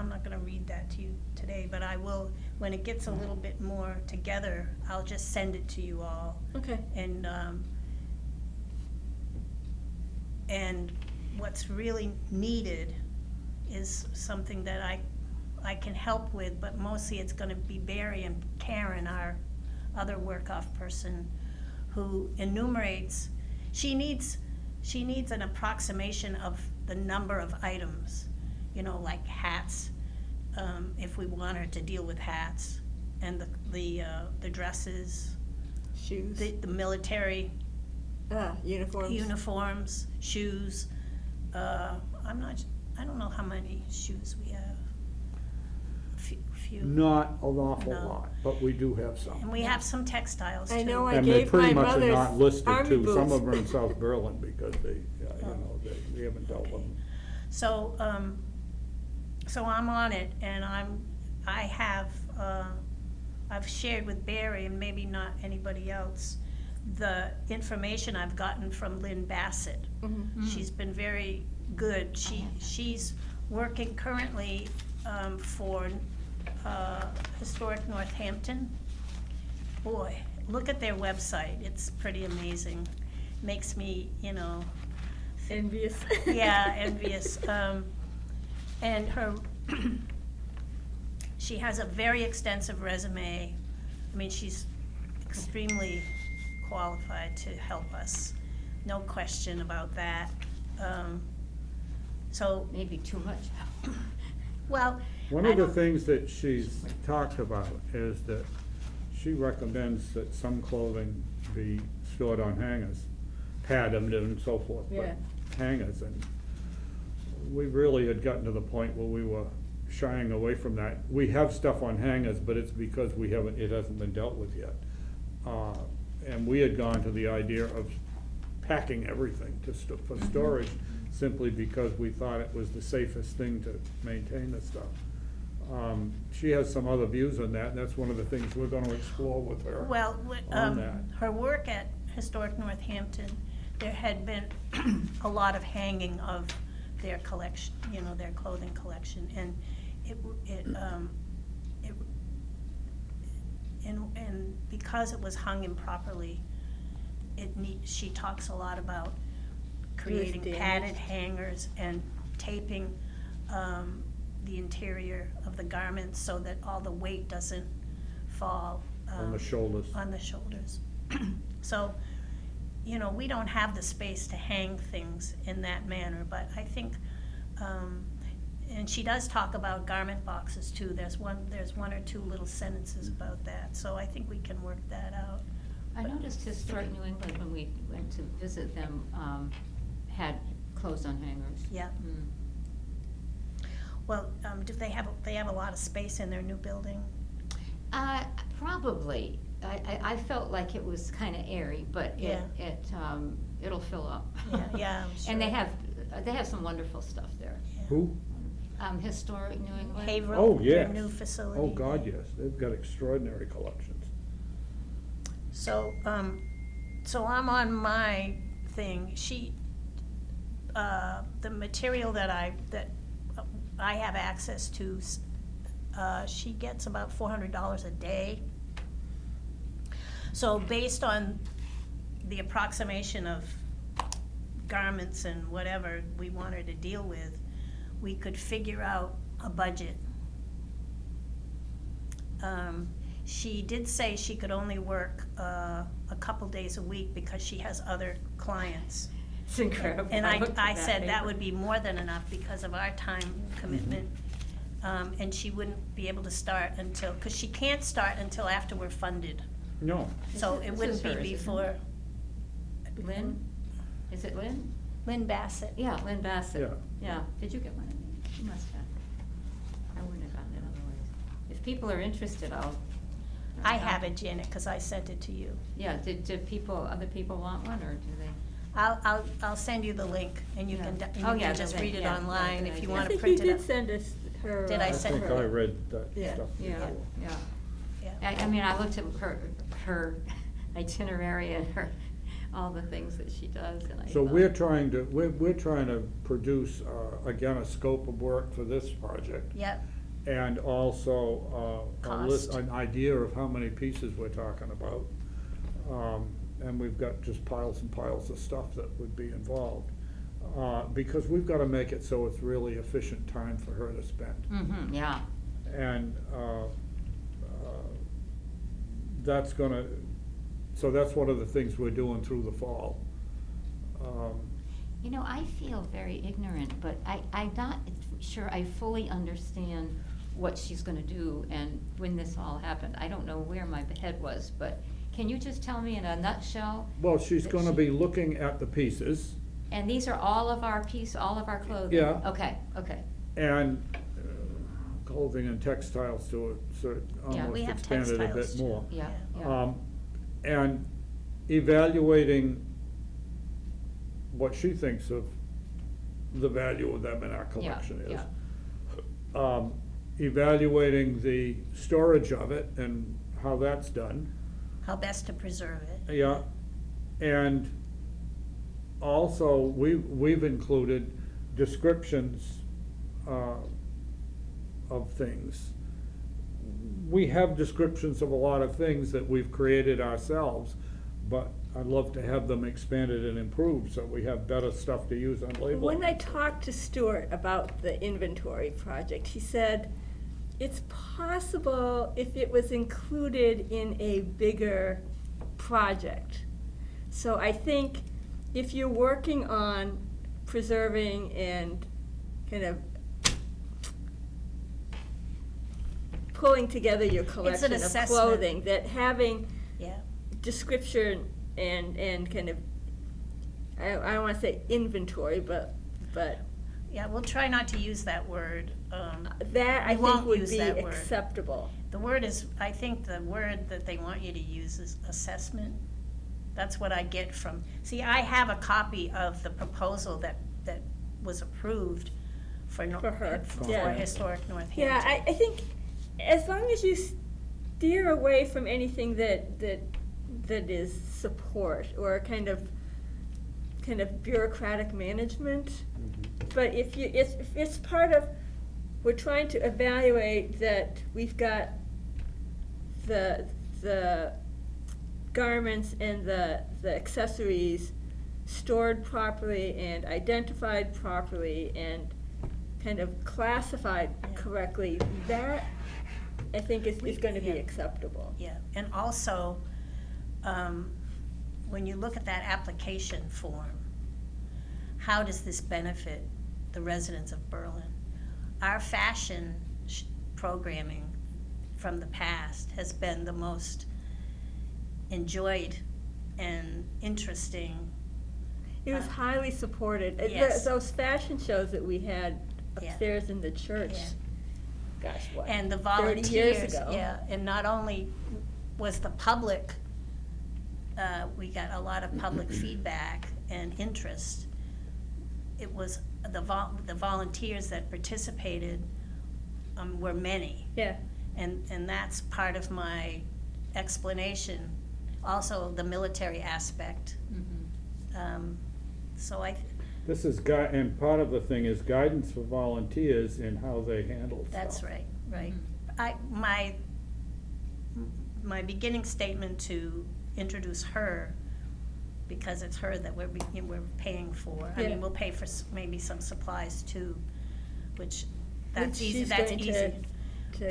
I'm not gonna read that to you today, but I will, when it gets a little bit more together, I'll just send it to you all. Okay. And what's really needed is something that I can help with, but mostly it's gonna be Barry and Karen, our other work-off person, who enumerates, she needs an approximation of the number of items, like hats, if we want her to deal with hats, and the dresses, Shoes. the military Uniforms. uniforms, shoes. I don't know how many shoes we have. Few. Not an awful No. lot, but we do have And some. we have some textiles too. I know I And they gave pretty my much are mother's not listed army too, some boots. of them are in South Berlin because we haven't dealt with them. So, so I'm on it, and I've shared with Barry, and maybe not anybody else, the information I've gotten from Lynn Bassett. She's been very good. She's working currently for Historic Northampton. Boy, look at their website. It's pretty amazing. Makes me, Envious. yeah, envious. And she has a very extensive resume. I mean, she's extremely qualified to help us, no question about that. So, Maybe too much. well, One I of the don't- things that she's talked about is that she recommends that some clothing be stored on hangers, padded and so forth, Yeah. but hangers, and we really had gotten to the point where we were shying away from that. We have stuff on hangers, but it's because it hasn't been dealt with yet. And we had gone to the idea of packing everything for storage, simply because we thought it was the safest thing to maintain the stuff. She has some other views on that, and that's one of the things we're gonna explore with her. Well, on that. her work at Historic Northampton, there had been a lot of hanging of their collection, you know, their clothing collection, and and because it was hung improperly, she talks a lot about creating damaged. padded hangers and taping, the interior of the garments so that all the weight doesn't fall. On the shoulders. On the shoulders. So, you know, we don't have the space to hang things in that manner, but I think, and she does talk about garment boxes too. There's one or two little sentences about that, so I think we can work that out. I noticed Historic New England, when we went to visit them, had clothes on hangers. Yeah. Mm. Well, do they have a lot of space in their new building? Probably. I felt like it was kinda airy, but Yeah. it'll fill up. Yeah, I'm And they sure. have some wonderful stuff there. Who? Historic New England. Haverhill, Oh, their yes. new facility. Oh, God, yes, they've got extraordinary collections. So, so I'm on my thing. The material that I have access to, she gets about $400 a day. So based on the approximation of garments and whatever we want her to deal with, we could figure out a budget. She did say she could only work a couple days a week because she has other clients. It's incredible. And looked I at said that paper. would be more than enough because of our time commitment. And she wouldn't be able to start until, because she can't start until after we're funded. No, So This it is wouldn't be hers, isn't it? before. Lynn? Is it Lynn? Lynn Bassett. Yeah, Lynn Bassett. Yeah. Yeah. Did you get one of these? You must have. I wouldn't have gotten it otherwise. If people are interested, I'll. I have it, Janet, because I sent it to you. Yeah, did other people want one, or do they? I'll send you the link, and you Yeah. can, and Oh, you yeah, can just okay, read it yeah, online good if you idea. want I to think print you it did up. send us her. Did I I send think her? I read that Yeah. stuff. Yeah, before. yeah. Yeah. I mean, I looked at her itinerary and all the things that she does, and I So thought- we're trying to produce, again, a scope of work for this project. Yep, And also, Cost. an idea of how many pieces we're talking about. And we've got just piles and piles of stuff that would be involved. Because we've gotta make it so it's really efficient time for her to spend. Mhm, yeah. And, that's gonna, so that's one of the things we're doing through the fall. You know, I feel very ignorant, but I'm not sure I fully understand what she's gonna do and when this all happened. I don't know where my head was, but can you just tell me in a nutshell? Well, she's that gonna she- be looking at the pieces, And these are all of our all of our clothing? Yeah. Okay, okay. and clothing and textiles to it, so it Yeah, almost we have expanded a textiles bit too. more. Yeah, Yeah. yeah. And evaluating what she thinks of the value of them in our collection is. yeah. Evaluating the storage of it and how that's done. how best to preserve it. Yeah, and also, we've included descriptions of things. We have descriptions of a lot of things that we've created ourselves, but I'd love to have them expanded and improved, so we have better stuff to use on labeling. When I talked to Stuart about the inventory project, he said it's possible if it was included in a bigger project. So I think if you're working on preserving and kind of pulling together your collection of assessment. clothing, that having Yeah, description and kind of, I don't wanna say inventory, but yeah, we'll try not to use that word. that I We think won't would use be that word. acceptable. The word is, I think the word that they want you to use is assessment. That's what I get from, see, I have a copy of the proposal that was approved for For her, for yeah. historic Northampton. Yeah, I think as long as you steer away from anything that is support or kind of bureaucratic management, but if it's part of, we're trying to evaluate that we've got the garments and the accessories stored properly and identified properly and kind of classified Yeah. correctly, that I think is gonna be Yeah. acceptable. Yeah, and also, when you look at that application form, how does this benefit the residents of Berlin? Our fashion programming from the past has been the most enjoyed and interesting. It was highly supported. Yes. Those fashion shows that we had Yeah. upstairs in the church, Yeah. gosh, what, And the 30 years volunteers, ago? yeah, and not only was the public, we got a lot of public feedback and interest. It was the volunteers that participated, were many. Yeah, And that's part of my explanation. Also, the military aspect. So This is and part of the thing is guidance for volunteers in how they handle stuff. that's right, right. My beginning statement to introduce her, because it's her that we're paying for. I Yeah. mean, we'll pay for maybe some supplies too, which, that's Which easy, she's that's going easy. to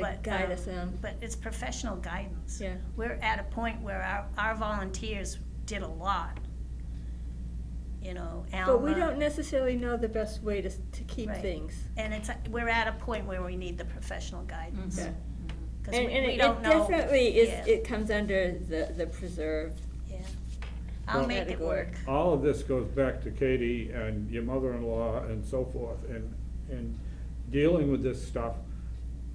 But, guide us on. But it's professional guidance. Yeah. We're at a point where our volunteers did a lot. You know, Alma. But we don't necessarily know the best way to keep Right. things. And we're at a point where we need the professional guidance. Yeah. 'Cause And we it don't know. definitely Yeah, it comes under the preserve. yeah. I'll Well- make it work. All of this goes back to Katie and your mother-in-law and so forth, and dealing with this stuff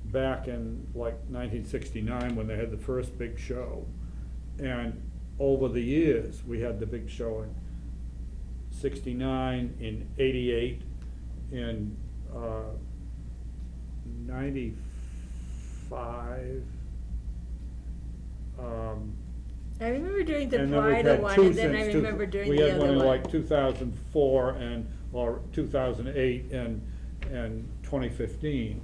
back in like 1969, when they had the first big show. And over the years, we had the big show in 69, in 88, in 95. I remember doing the And then we've bridal had one, two and then I since remember doing we the had one other in one. like 2004 or 2008 and 2015.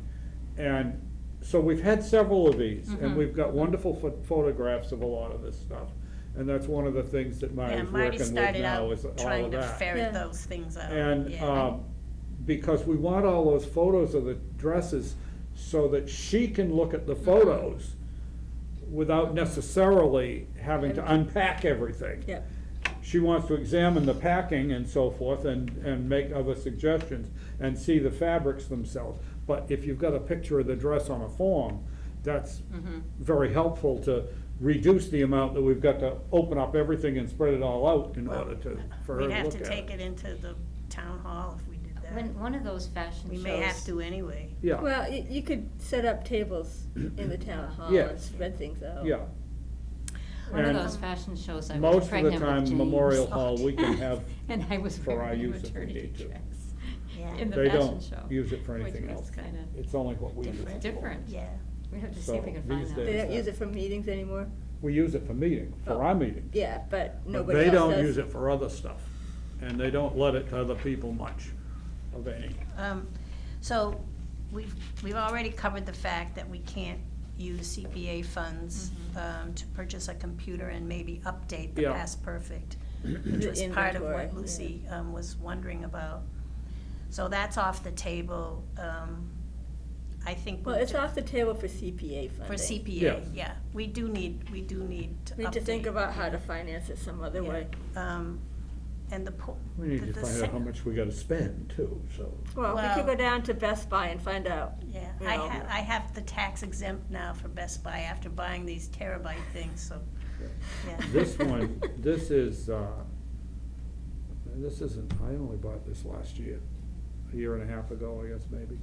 And so we've had several of these, and we've got wonderful photographs of a lot of this stuff. And that's one of the things that Yeah, Marty's Marty working with started now is out all trying of to that. ferret Yeah. those things out. And, Yeah. because we want all those photos of the dresses so that she can look at the photos without necessarily having to unpack everything. Yeah. She wants to examine the packing and so forth and make other suggestions and see the fabrics themselves. But if you've got a picture of the dress on a form, that's very helpful to reduce the amount that we've got to open up everything and spread it all out in Well, order for her We'd to have look to at take it into the town hall if we did that. When one of those fashion We shows. may have to anyway. Yeah, Well, you could set up tables in the town hall and Yes. spread things out. yeah. One of And those fashion shows, I was Most of the pregnant with time, James. Memorial Hall, we can have, And I was for our wearing a use if we maternity need to. dress Yeah. in the they fashion don't show. use it for which anything was else. kinda It's only what we use it for. different. Yeah. We have to see if we So can find these that. They days- don't use it for meetings anymore? We use it for meeting, for Oh. our meetings. Yeah, but But nobody they else does. don't use it for other stuff, and they don't let it to other people much of any. So we've already covered the fact that we can't use CPA funds to purchase a computer and maybe update the Yeah. Past Perfect, which The was part of inventory, what Lucy was wondering about. So that's off the table. I think. Well, we'll it's ju- off the table for CPA funding. For CPA, Yes. yeah. We do need to update. We need to think about how to finance it some other Yeah. way. And We need to find out how much we gotta spend too, so. Well, we Well- could go down to Best Buy and find out. Yeah, you I know. have the tax exempt now for Best Buy after buying these terabyte things, so, yeah. This one, this isn't, I only bought this last year, a year and a half ago, I guess, maybe.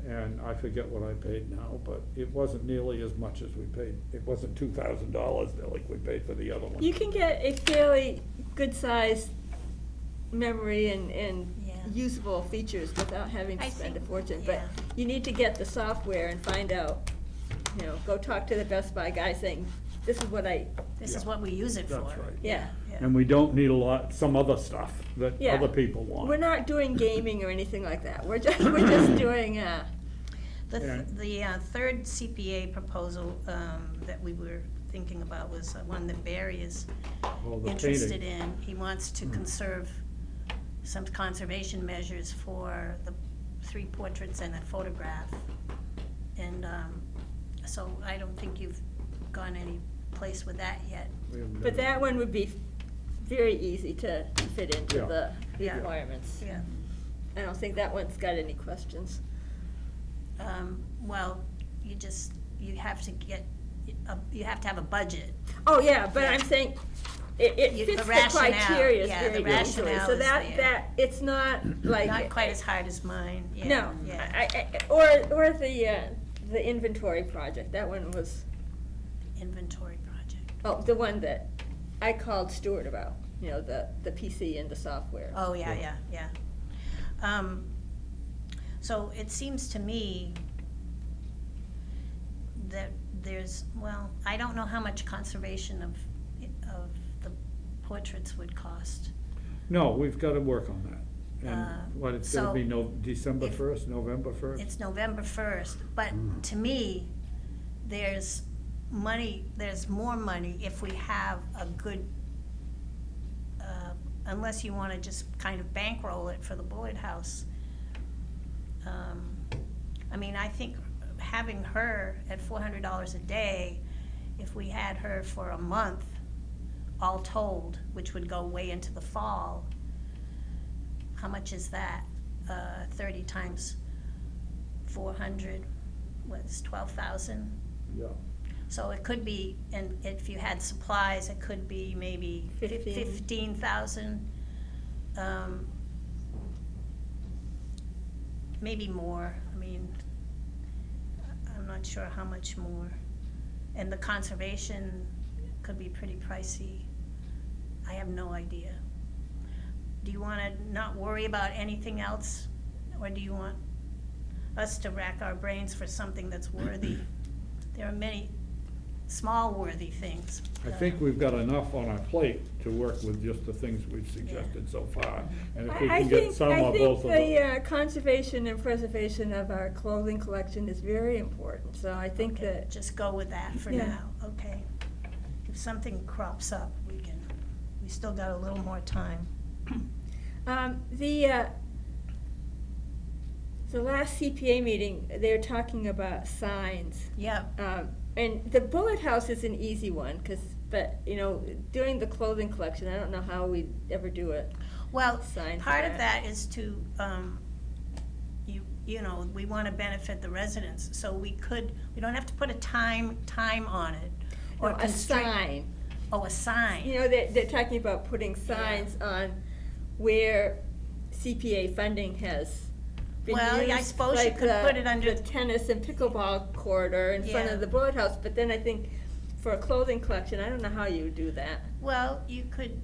And I forget what I paid now, but it wasn't nearly as much as we paid. It wasn't $2,000 like we paid for the other one. You can get a fairly good-sized memory and Yeah. usable features without having to I spend a think- fortune. But yeah. you need to get the software and find out, go talk to the Best Buy guy saying, this is what This is Yeah. what we use it for. That's right. Yeah. And we don't need a lot, some other stuff that Yeah. other people want. We're not doing gaming or anything like that. We're just doing, And- The third CPA proposal that we were thinking about was one that Barry is Oh, the interested painting. in. He wants to conserve some conservation measures for the 3 portraits and a photograph. And so I don't think you've gone any place with that yet. We haven't but done that one would be very easy to fit into Yeah. the Yeah. requirements. Yeah. I don't think that one's got any questions. Well, you have to have a budget. Oh, yeah, but Yeah. I'm saying, it You- fits the the rationale, criteria yeah, very the easily. rationale So is that, there. it's not like. Not quite as hard as mine, yeah. No, Yeah, or the inventory project, that one was, inventory project. oh, the one that I called Stuart about, the PC and the software. Oh, yeah. So it seems to me that I don't know how much conservation of the portraits would cost. No, we've got to work on that. Uh, And what, it's gonna so be December if- 1st, November 1st? It's November 1st, but to me, there's more money if we have a good, unless you wanna just kind of bankroll it for the Bullet House. I think having her at $400 a day, if we had her for a month, all told, which would go way into the fall, how much is that? 30 times 400, what's 12,000? Yeah. So it could be, and if you had supplies, it could be maybe 15,000. Maybe more, I'm not sure how much more. And the conservation could be pretty pricey. I have no idea. Do you wanna not worry about anything else? Or do you want us to rack our brains for something that's worthy? There are many small worthy things. I think we've got enough on our plate to work with just the things we've suggested so far. And if we can get some or both of I think them. the conservation and preservation of our clothing collection is very important, so I think Okay, that, just go with that for Yeah. now, okay? If something crops up, we still got a little more time. the last CPA meeting, they were talking about signs. Yeah, And the Bullet House is an easy one, but doing the clothing collection, I don't know how we'd ever do it. well, Sign for part of that. that is to, we wanna benefit the residents, so we don't have to put a time on it. Or No, a constrain- sign. Oh, a sign. They're talking about putting signs on where CPA funding has been Well, used. I suppose you like could the- put it under- the tennis and pickleball corridor in front Yeah. of the Bullet House, but then I think for a clothing collection, I don't know how you would do that. Well, you could,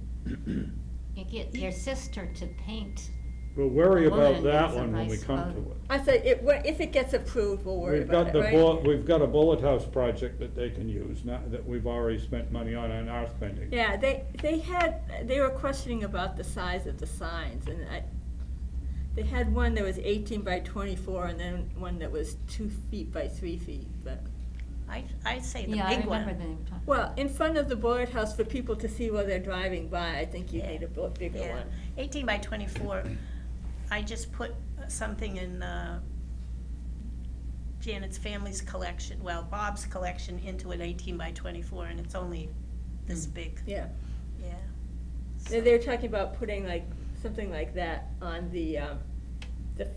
You get your sister to paint. We'll worry about Woman that needs some one when we nice come to clothing. it. I said, if it gets approved, we'll worry We've about got it, the right? we've got a Bullet House project that they can use, not that we've already spent money on and are spending. Yeah, they were questioning about the size of the signs, and they had one that was 18 by 24, and then one that was 2 feet by 3 feet, but. I'd say the Yeah, I big remember one. them talking. Well, in front of the Bullet House for people to see while they're driving by, I think you Yeah. need a bigger Yeah, one. 18 by 24, I just put something in Janet's family's collection, Bob's collection, into an 18 by 24, and it's only this big, Yeah. yeah. They were talking about putting something like that on the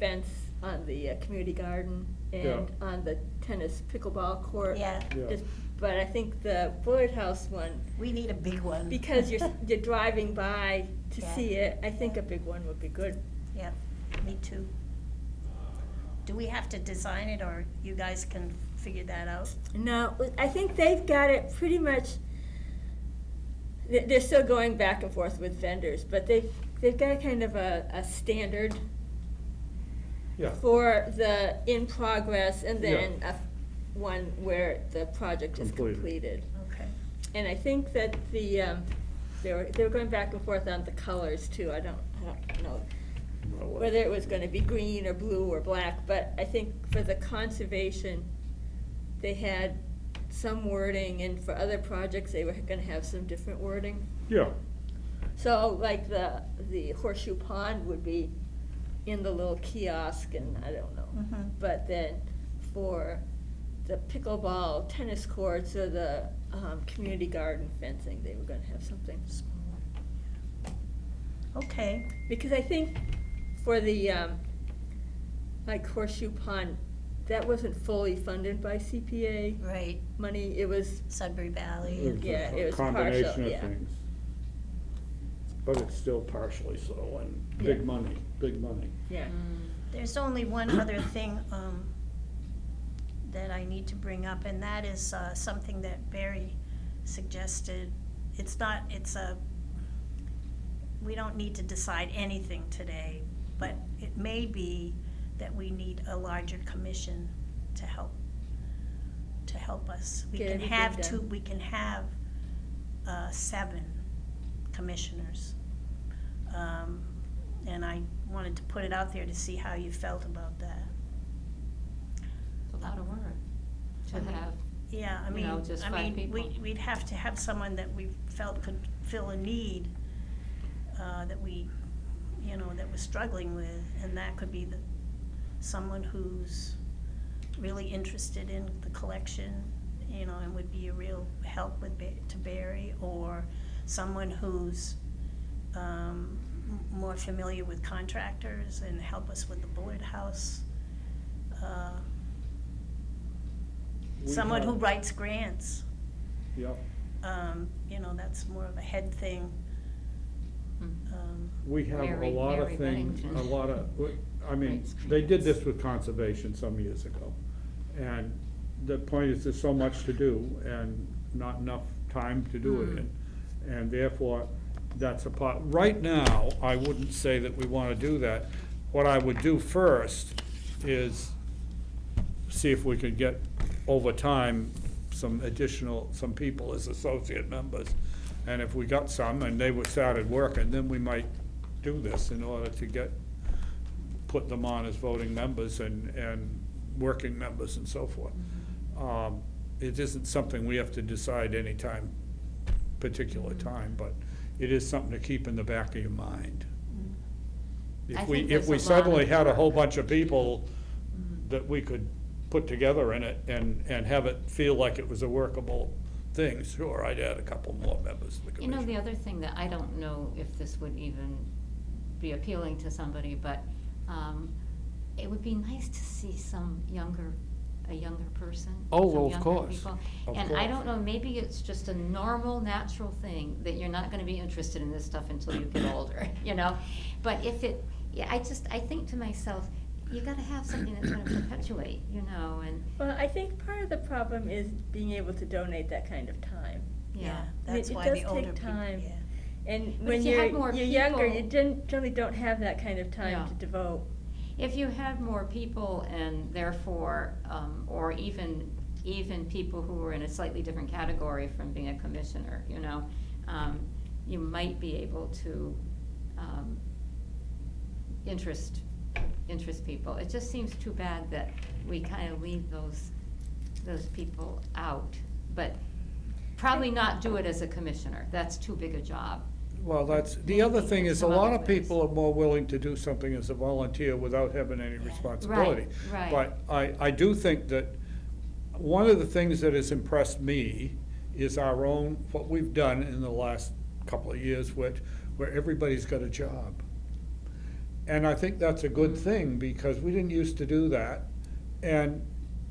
fence on the community garden and Yeah. on the tennis pickleball court. Yeah, Yeah. But I think the Bullet House one, we need a big one. because you're driving by to Yeah. see it, I think a big one would be good. Yeah, me too. Do we have to design it, or you guys can figure that out? No, I think they've got it pretty much, they're still going back and forth with vendors, but they've got kind of a standard Yeah, for the in progress and then one where the project is Completed. completed. Okay. And I think that they were going back and forth on the colors too. I don't know well, whether it was gonna be green or blue or black, but I think for the conservation, they had some wording, and for other projects, they were gonna have some different wording. yeah, So like the horseshoe pond would be in the little kiosk, and I don't know. Mhm. But then for the pickleball tennis courts or the community garden fencing, they were gonna have something. Okay, Because I think for the, like horseshoe pond, that wasn't fully funded by CPA right, money, it was, Sudbury Valley. It was Yeah, it a was combination partial, of yeah. things. But it's still partially so, and Yeah. big money, big money. yeah. There's only one other thing that I need to bring up, and that is something that Barry suggested. We don't need to decide anything today, but it may be that we need a larger commission to help us. Get everything done. We can have 7 commissioners. And I wanted to put it out there to see how you felt about that. It's a lot of work to I mean, have. Yeah, I You mean, know, just 5 people. we'd have to have someone that we felt could fill a need, that we, that we're struggling with, and that could be someone who's really interested in the collection, and would be a real help to Barry, or someone who's, more familiar with contractors and help us with the Bullard House. We Someone who have- writes grants, Yep, that's more of a head thing. we have a Mary- lot of Mary things, Bennington. a lot of, I mean, Writes they did grants. this with conservation some years ago. And the point is, there's so much to do and not enough time to do it in. And therefore, that's a part, right now, I wouldn't say that we wanna do that. What I would do first is see if we could get, over time, some people as associate members. And if we got some and they started working, then we might do this in order to put them on as voting members and working members and so forth. It isn't something we have to decide particular time, but it is something to keep in the back of your mind. I If think we there's a lot suddenly of had a whole work. bunch of people that we could put together in it and have it feel like it was a workable thing, sure, I'd add a couple more members to the You know, commission. the other thing that I don't know if this would even be appealing to somebody, but it would be nice to see a younger person. Oh, some well, of younger course, people. of And I course. don't know, maybe it's just a normal, natural thing that you're not gonna be interested in this stuff until you get older, But I think to myself, you gotta have something that's gonna perpetuate, and, Well, I think part of the problem is being able to donate that kind of time. yeah. That's It why does the older take people, time. yeah. And But when if you had more you're younger, you people- generally don't have that kind of time Yeah. to devote. If you have more people and therefore, or even people who are in a slightly different category from being a commissioner, you might be able to, interest people. It just seems too bad that we kind of leave those people out, but probably not do it as a commissioner, that's too big a job. Well, the other thing is, a Some lot other of people ways. are more willing to do something as a volunteer without having any responsibility. right. But I do think that one of the things that has impressed me is what we've done in the last couple of years, where everybody's got a job. And I think that's a good thing, because we didn't used to do that. And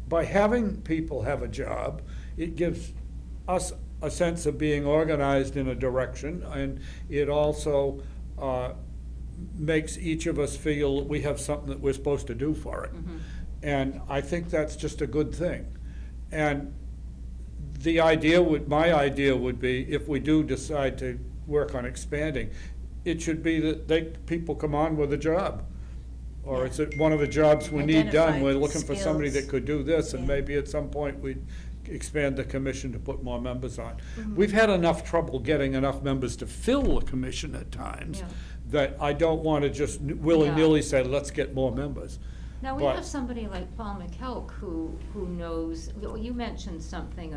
by having people have a job, it gives us a sense of being organized in a direction, and it also makes each of us feel that we have something that we're supposed to do for it. And I think that's just a good thing. And my idea would be, if we do decide to work on expanding, it should be that people come on with a job. Or it's one of the jobs we need done, Identify we're looking for somebody skills. that could do this, and Yeah. maybe at some point we'd expand the commission to put more members on. Mm-hmm. We've had enough trouble getting enough members to fill the commission at times, Yeah. that I don't wanna just willy-nilly say, let's get more members. Now, we But- have somebody like Paul McKelk who knows, well, you mentioned something,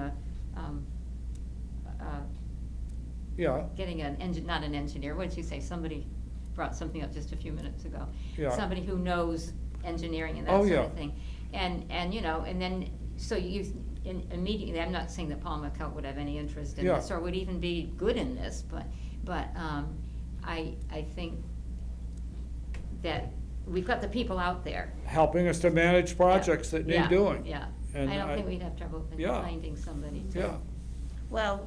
Yeah, getting not an engineer, what did you say? Somebody brought something up just a few minutes ago. Yeah. Somebody who knows engineering and that Oh, sort yeah. of thing. And, you know, and then, so immediately, I'm not saying that Paul McKelk would have any interest in Yeah. this, or would even be good in this, but I think that we've got the people out there. helping us to manage projects that Yeah, need doing. Yeah, And I don't think we'd have trouble Yeah. finding somebody to. Yeah, Well,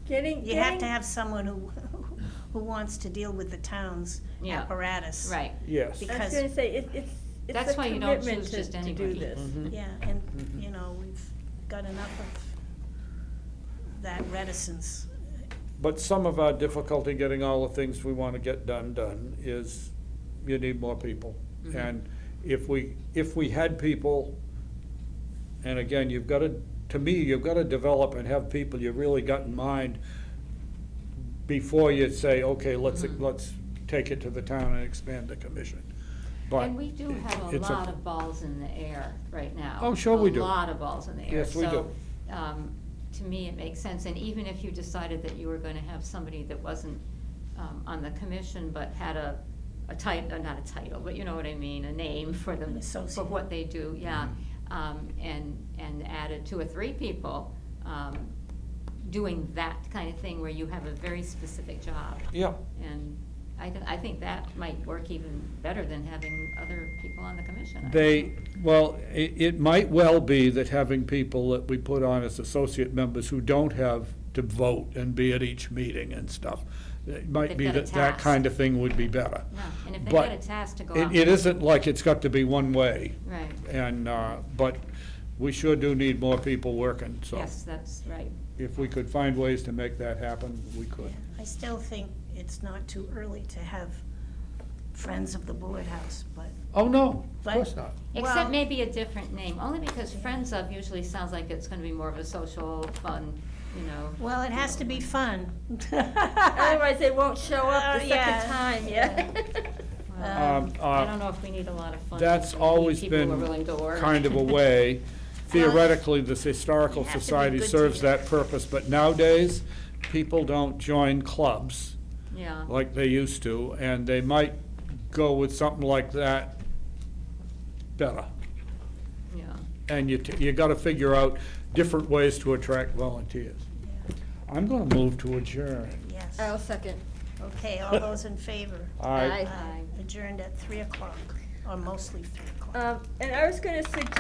Getting. you have to have someone who wants to deal with the town's Yeah. apparatus. Right, yes. I was Because, gonna say, it's That's a why you don't commitment choose to just do anybody. this. Mhm. yeah, and, Mhm. you know, we've got enough of that reticence. But some of our difficulty getting all the things we want to get done is you need more people. Mhm. And if we had people, and again, to me, you've got to develop and have people you really got in mind before you say, okay, let's Mhm. take it to the town and expand the commission. But and we do have a it's lot of balls in the air right now. Oh, sure we do. A lot of balls in the air. Yes, we So, to me, it makes sense, and even if you decided that you were gonna have somebody that wasn't, on the commission, but had a title, not a title, but you know what I mean, a name for them, An for associate. what they do, yeah. Mm-hmm. And added 2 or 3 people, doing that kind of thing where you have a very specific job. Yeah, And I think that might work even better than having other people on the commission. I don't know. it might well be that having people that we put on as associate members who don't have to vote and be at each meeting and stuff, it might They've be got a that task. kind of thing would be better. No, and if they But get a task to go It out. isn't like it's got to be one way, Right, and, but we sure do need more people working, so. yes, that's right. If we could find ways to make that happen, we Yeah, could. I still think it's not too early to have Friends of the Board House, but, Oh, no, of But- course not. Well- Except maybe a different name, only because Friends of usually sounds like it's gonna be more of a social, fun, you know. well, it has to be fun. Otherwise, they won't show up the Yeah, second time, yeah. Well, I Um, don't know if we need a lot of fun. That's We need always people who are been willing to work. kind of a way. Theoretically, this Historical You have to be Society good serves to it. that purpose, but nowadays, people don't join clubs Yeah, like they used to, and they might go with something like that better. yeah. And you gotta figure out different ways to attract volunteers. I'm gonna move to adjourn. Yes. I'll second. Okay, all those in favor? Aye. Aye. Adjourned at 3 o'clock, or mostly 3 o'clock. And I was gonna suggest